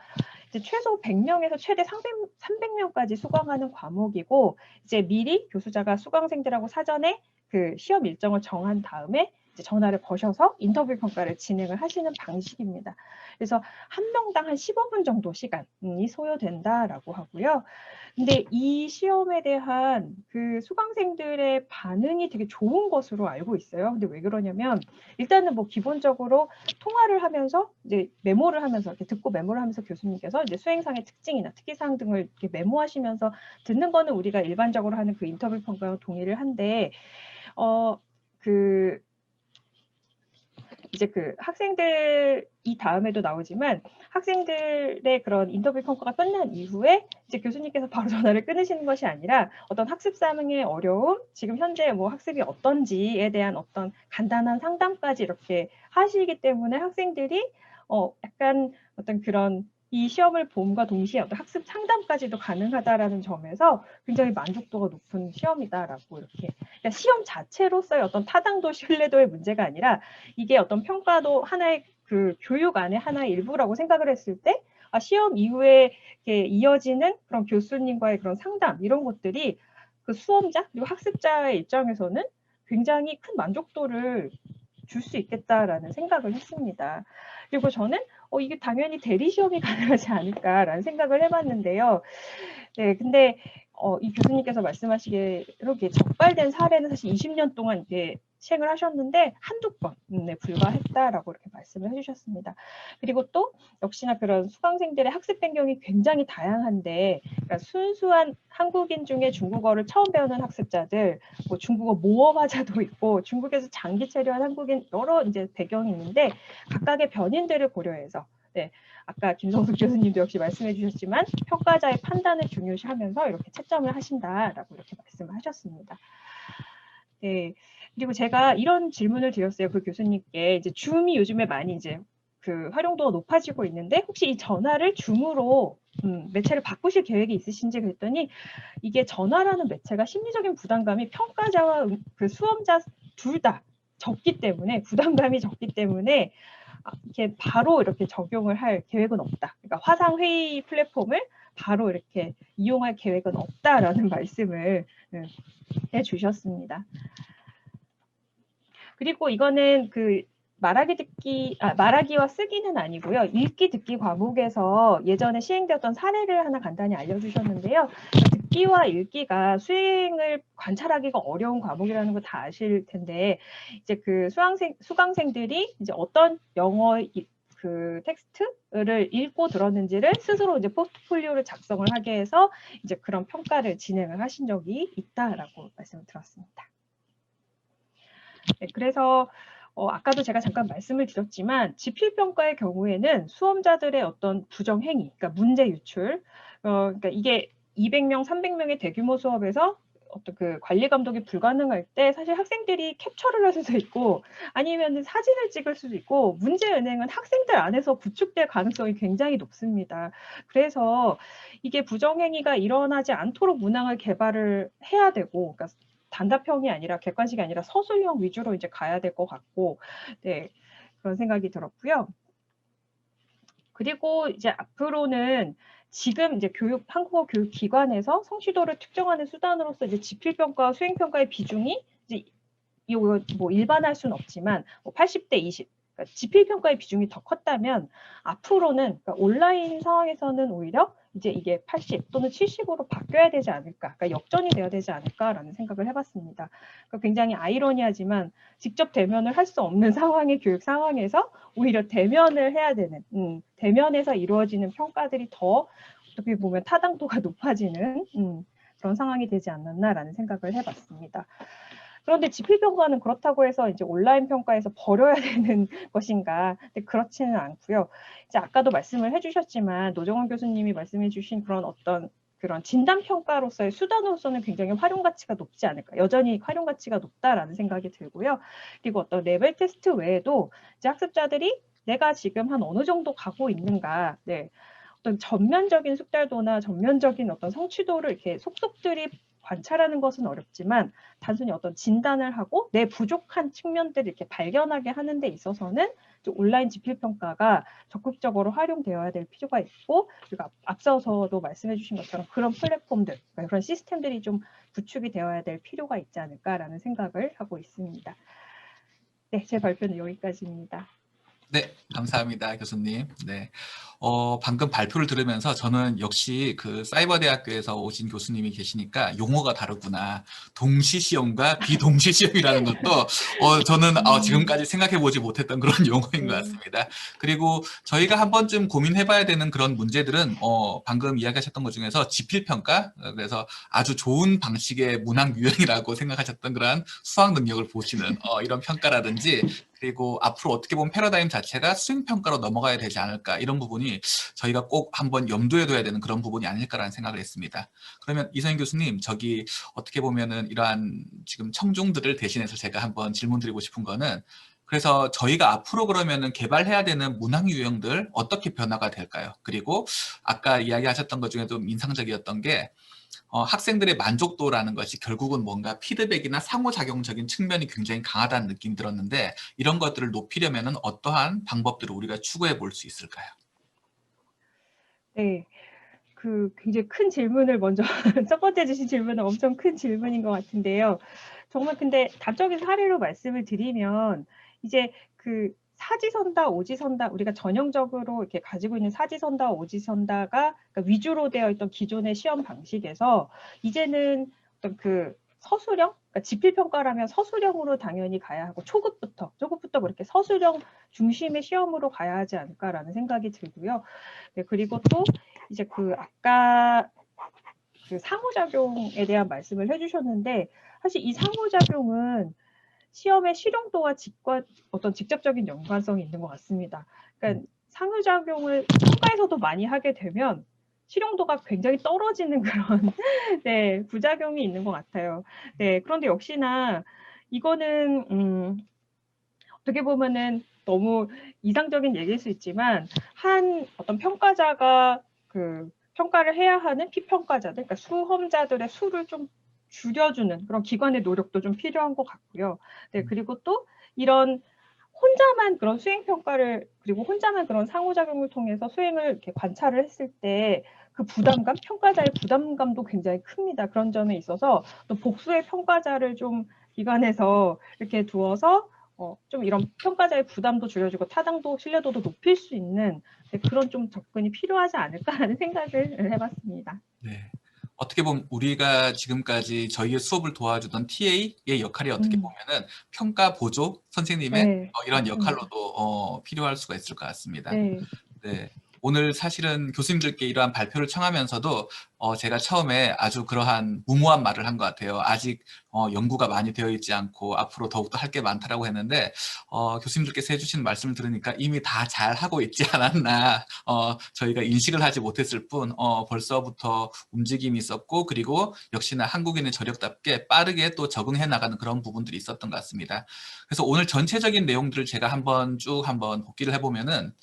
이제 최소 100명에서 최대 300명까지 수강하는 과목이고 이제 미리 교수자가 수강생들하고 사전에 그 시험 일정을 정한 다음에 이제 전화를 거셔서 인터뷰 평가를 진행을 하시는 방식입니다. 그래서 한 명당 한 15분 정도 시간이 소요된다라고 하고요. 근데 이 시험에 대한 그 수강생들의 반응이 되게 좋은 것으로 알고 있어요. 근데 왜 그러냐면 일단은 뭐 기본적으로 통화를 하면서 이제 메모를 하면서 이렇게 듣고 메모를 하면서 교수님께서 이제 수행상의 특징이나 특이사항 등을 이렇게 메모하시면서 듣는 거는 우리가 일반적으로 하는 그 인터뷰 평가와 동의를 한데 이제 그 학생들이 다음에도 나오지만 학생들의 그런 인터뷰 평가가 끝난 이후에 이제 교수님께서 바로 전화를 끊으시는 것이 아니라 어떤 학습 사항의 어려움, 지금 현재 뭐 학습이 어떤지에 대한 어떤 간단한 상담까지 이렇게 하시기 때문에 학생들이 약간 어떤 그런 이 시험을 봄과 동시에 어떤 학습 상담까지도 가능하다라는 점에서 굉장히 만족도가 높은 시험이다라고 이렇게 그러니까 시험 자체로서의 어떤 타당도 신뢰도의 문제가 아니라 이게 어떤 평가도 하나의 그 교육 안에 하나의 일부라고 생각을 했을 때 시험 이후에 이렇게 이어지는 그런 교수님과의 그런 상담 이런 것들이 그 수험자 그리고 학습자의 입장에서는 굉장히 큰 만족도를 줄 수 있겠다라는 생각을 했습니다. 그리고 저는 이게 당연히 대리 시험이 가능하지 않을까라는 생각을 해봤는데요. 네, 근데 이 교수님께서 말씀하시기로 이렇게 적발된 사례는 사실 20년 동안 이게 시행을 하셨는데 한두 번에 불과했다라고 이렇게 말씀을 해주셨습니다. 그리고 또 역시나 그런 수강생들의 학습 변경이 굉장히 다양한데, 그러니까 순수한 한국인 중에 중국어를 처음 배우는 학습자들, 뭐 중국어 모험하자도 있고 중국에서 장기 체류한 한국인 여러 이제 배경이 있는데 각각의 변인들을 고려해서, 네, 아까 김성숙 교수님도 역시 말씀해 주셨지만 평가자의 판단을 중요시하면서 이렇게 채점을 하신다라고 이렇게 말씀을 하셨습니다. 네, 그리고 제가 이런 질문을 드렸어요. 그 교수님께 이제 줌이 요즘에 많이 이제 그 활용도가 높아지고 있는데 혹시 이 전화를 줌으로 매체를 바꾸실 계획이 있으신지 그랬더니 이게 전화라는 매체가 심리적인 부담감이 평가자와 그 수험자 둘 다 적기 때문에 부담감이 적기 때문에 이렇게 바로 이렇게 적용을 할 계획은 없다. 그러니까 화상 회의 플랫폼을 바로 이렇게 이용할 계획은 없다라는 말씀을 해주셨습니다. 그리고 이거는 그 말하기와 쓰기는 아니고요. 읽기, 듣기 과목에서 예전에 시행되었던 사례를 하나 간단히 알려주셨는데요. 듣기와 읽기가 수행을 관찰하기가 어려운 과목이라는 거 다 아실 텐데, 이제 그 수강생들이 이제 어떤 영어 그 텍스트를 읽고 들었는지를 스스로 이제 포트폴리오를 작성을 하게 해서 이제 그런 평가를 진행을 하신 적이 있다라고 말씀을 들었습니다. 네, 그래서 아까도 제가 잠깐 말씀을 드렸지만 지필평가의 경우에는 수험자들의 어떤 부정행위, 그러니까 문제 유출, 그러니까 이게 200명, 300명의 대규모 수업에서 어떤 그 관리 감독이 불가능할 때 사실 학생들이 캡처를 할 수도 있고 아니면 사진을 찍을 수도 있고 문제 은행은 학생들 안에서 구축될 가능성이 굉장히 높습니다. 그래서 이게 부정행위가 일어나지 않도록 문항을 개발을 해야 되고, 그러니까 단답형이 아니라 객관식이 아니라 서술형 위주로 이제 가야 될 것 같고, 네, 그런 생각이 들었고요. 그리고 이제 앞으로는 지금 이제 한국어 교육 기관에서 성취도를 측정하는 수단으로서 이제 지필평가와 수행평가의 비중이 이제 이거 뭐 일반할 수는 없지만 80대 20. 그러니까 지필평가의 비중이 더 컸다면 앞으로는 그러니까 온라인 상황에서는 오히려 이제 이게 80 또는 70으로 바뀌어야 되지 않을까, 그러니까 역전이 돼야 되지 않을까라는 생각을 해봤습니다. 그러니까 굉장히 아이러니하지만 직접 대면을 할 수 없는 상황의 교육 상황에서 오히려 대면을 해야 되는, 대면에서 이루어지는 평가들이 더 어떻게 보면 타당도가 높아지는 그런 상황이 되지 않았나라는 생각을 해봤습니다. 그런데 지필평가는 그렇다고 해서 이제 온라인 평가에서 버려야 되는 것인가? 근데 그렇지는 않고요. 이제 아까도 말씀을 해주셨지만 노정원 교수님이 말씀해주신 그런 어떤 그런 진단 평가로서의 수단으로서는 굉장히 활용 가치가 높지 않을까? 여전히 활용 가치가 높다라는 생각이 들고요. 그리고 어떤 레벨 테스트 외에도 이제 학습자들이 내가 지금 한 어느 정도 가고 있는가? 네. 어떤 전면적인 숙달도나 전면적인 어떤 성취도를 이렇게 속속들이 관찰하는 것은 어렵지만 단순히 어떤 진단을 하고 내 부족한 측면들을 이렇게 발견하게 하는 데 있어서는 온라인 지필평가가 적극적으로 활용되어야 될 필요가 있고, 그리고 앞서서도 말씀해 주신 것처럼 그런 플랫폼들, 그런 시스템들이 좀 구축이 되어야 될 필요가 있지 않을까라는 생각을 하고 있습니다. 네, 제 발표는 여기까지입니다. 네, 감사합니다, 교수님. 네. 방금 발표를 들으면서 저는 역시 그 사이버대학교에서 오신 교수님이 계시니까 용어가 다르구나. 동시시험과 비동시시험이라는 것도 저는 지금까지 생각해보지 못했던 그런 용어인 것 같습니다. 그리고 저희가 한 번쯤 고민해봐야 되는 그런 문제들은 방금 이야기하셨던 것 중에서 지필평가, 그래서 아주 좋은 방식의 문항 유형이라고 생각하셨던 그런 수학 능력을 보시는 이런 평가라든지, 그리고 앞으로 어떻게 보면 패러다임 자체가 수행평가로 넘어가야 되지 않을까, 이런 부분이 저희가 꼭 한번 염두에 둬야 되는 그런 부분이 아닐까라는 생각을 했습니다. 그러면 이선희 교수님, 저기 어떻게 보면은 이러한 지금 청중들을 대신해서 제가 한번 질문 드리고 싶은 거는, 그래서 저희가 앞으로 그러면은 개발해야 되는 문항 유형들 어떻게 변화가 될까요? 그리고 아까 이야기하셨던 것 중에 좀 인상적이었던 게 학생들의 만족도라는 것이 결국은 뭔가 피드백이나 상호작용적인 측면이 굉장히 강하다는 느낌이 들었는데, 이런 것들을 높이려면 어떠한 방법들을 우리가 추구해 볼 수 있을까요? 네, 그 굉장히 큰 질문을 먼저 첫 번째 주신 질문은 엄청 큰 질문인 것 같은데요. 정말 근데 단적인 사례로 말씀을 드리면 이제 그 사지선다, 오지선다, 우리가 전형적으로 이렇게 가지고 있는 사지선다, 오지선다가 그러니까 위주로 되어 있던 기존의 시험 방식에서 이제는 어떤 그 서술형, 그러니까 지필평가라면 서술형으로 당연히 가야 하고 초급부터 그렇게 서술형 중심의 시험으로 가야 하지 않을까라는 생각이 들고요. 네, 그리고 또 이제 그 아까 그 상호작용에 대한 말씀을 해주셨는데 사실 이 상호작용은 시험의 실용도와 어떤 직접적인 연관성이 있는 것 같습니다. 그러니까 상호작용을 평가에서도 많이 하게 되면 실용도가 굉장히 떨어지는 그런 네, 부작용이 있는 것 같아요. 네, 그런데 역시나 이거는 어떻게 보면은 너무 이상적인 얘기일 수 있지만 한 어떤 평가자가 그 평가를 해야 하는 피평가자들, 그러니까 수험자들의 수를 좀 줄여주는 그런 기관의 노력도 좀 필요한 것 같고요. 네, 그리고 또 이런 혼자만 그런 수행평가를 그리고 혼자만 그런 상호작용을 통해서 수행을 이렇게 관찰을 했을 때 그 부담감, 평가자의 부담감도 굉장히 큽니다. 그런 점에 있어서 또 복수의 평가자를 좀 기관에서 이렇게 두어서 좀 이런 평가자의 부담도 줄여주고 타당도, 신뢰도도 높일 수 있는 그런 좀 접근이 필요하지 않을까라는 생각을 해봤습니다. 네. 어떻게 보면 우리가 지금까지 저희의 수업을 도와주던 TA의 역할이 어떻게 보면은 평가 보조 선생님의 네, 이런 맞습니다. 역할로도 필요할 수가 있을 것 같습니다. 네. 네. 오늘 사실은 교수님들께 이러한 발표를 청하면서도 제가 처음에 아주 그러한 무모한 말을 한 것 같아요. 아직 연구가 많이 되어 있지 않고 앞으로 더욱더 할 게 많다라고 했는데 교수님들께서 해주신 말씀을 들으니까 이미 다 잘하고 있지 않았나. 저희가 인식을 하지 못했을 뿐 벌써부터 움직임이 있었고 그리고 역시나 한국인의 저력답게 빠르게 또 적응해 나가는 그런 부분들이 있었던 것 같습니다. 그래서 오늘 전체적인 내용들을 제가 한번 복기를 해보면은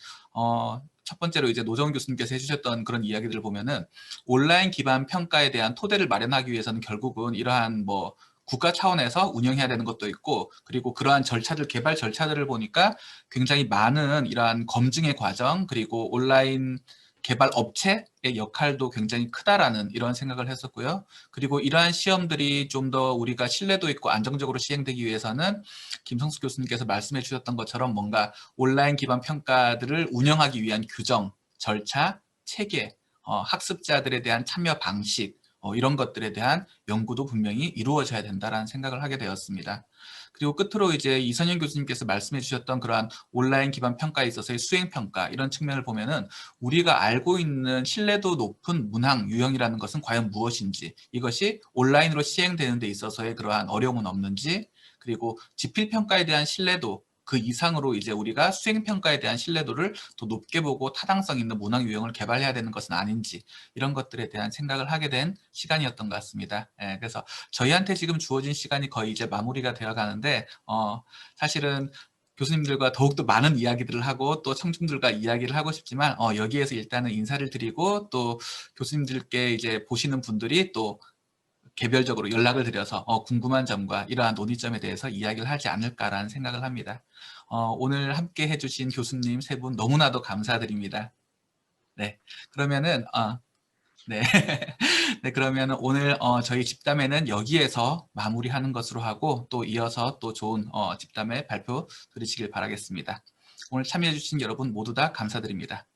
첫 번째로 이제 노정훈 교수님께서 해주셨던 그런 이야기들을 보면은 온라인 기반 평가에 대한 토대를 마련하기 위해서는 결국은 이러한 뭐 국가 차원에서 운영해야 되는 것도 있고 그리고 그러한 개발 절차들을 보니까 굉장히 많은 이러한 검증의 과정 그리고 온라인 개발 업체의 역할도 굉장히 크다라는 이런 생각을 했었고요. 그리고 이러한 시험들이 좀 더 우리가 신뢰도 있고 안정적으로 시행되기 위해서는 김성수 교수님께서 말씀해 주셨던 것처럼 뭔가 온라인 기반 평가들을 운영하기 위한 규정, 절차, 체계, 학습자들에 대한 참여 방식 이런 것들에 대한 연구도 분명히 이루어져야 된다라는 생각을 하게 되었습니다. 그리고 끝으로 이제 이선영 교수님께서 말씀해 주셨던 그러한 온라인 기반 평가에 있어서의 수행평가 이런 측면을 보면은 우리가 알고 있는 신뢰도 높은 문항 유형이라는 것은 과연 무엇인지 이것이 온라인으로 시행되는 데 있어서의 그러한 어려움은 없는지 그리고 지필평가에 대한 신뢰도 그 이상으로 이제 우리가 수행평가에 대한 신뢰도를 더 높게 보고 타당성 있는 문항 유형을 개발해야 되는 것은 아닌지 이런 것들에 대한 생각을 하게 된 시간이었던 것 같습니다. 그래서 저희한테 지금 주어진 시간이 거의 이제 마무리가 되어 가는데 사실은 교수님들과 더욱더 많은 이야기들을 하고 또 청중들과 이야기를 하고 싶지만 여기에서 일단은 인사를 드리고 또 교수님들께 이제 보시는 분들이 또 개별적으로 연락을 드려서 궁금한 점과 이러한 논의점에 대해서 이야기를 하지 않을까라는 생각을 합니다. 오늘 함께 해주신 교수님 세 분 너무나도 감사드립니다. 네, 그러면은 네, 네 그러면은 오늘 저희 집담회는 여기에서 마무리하는 것으로 하고 또 이어서 또 좋은 집담회 발표 들으시길 바라겠습니다. 오늘 참여해주신 여러분 모두 다 감사드립니다.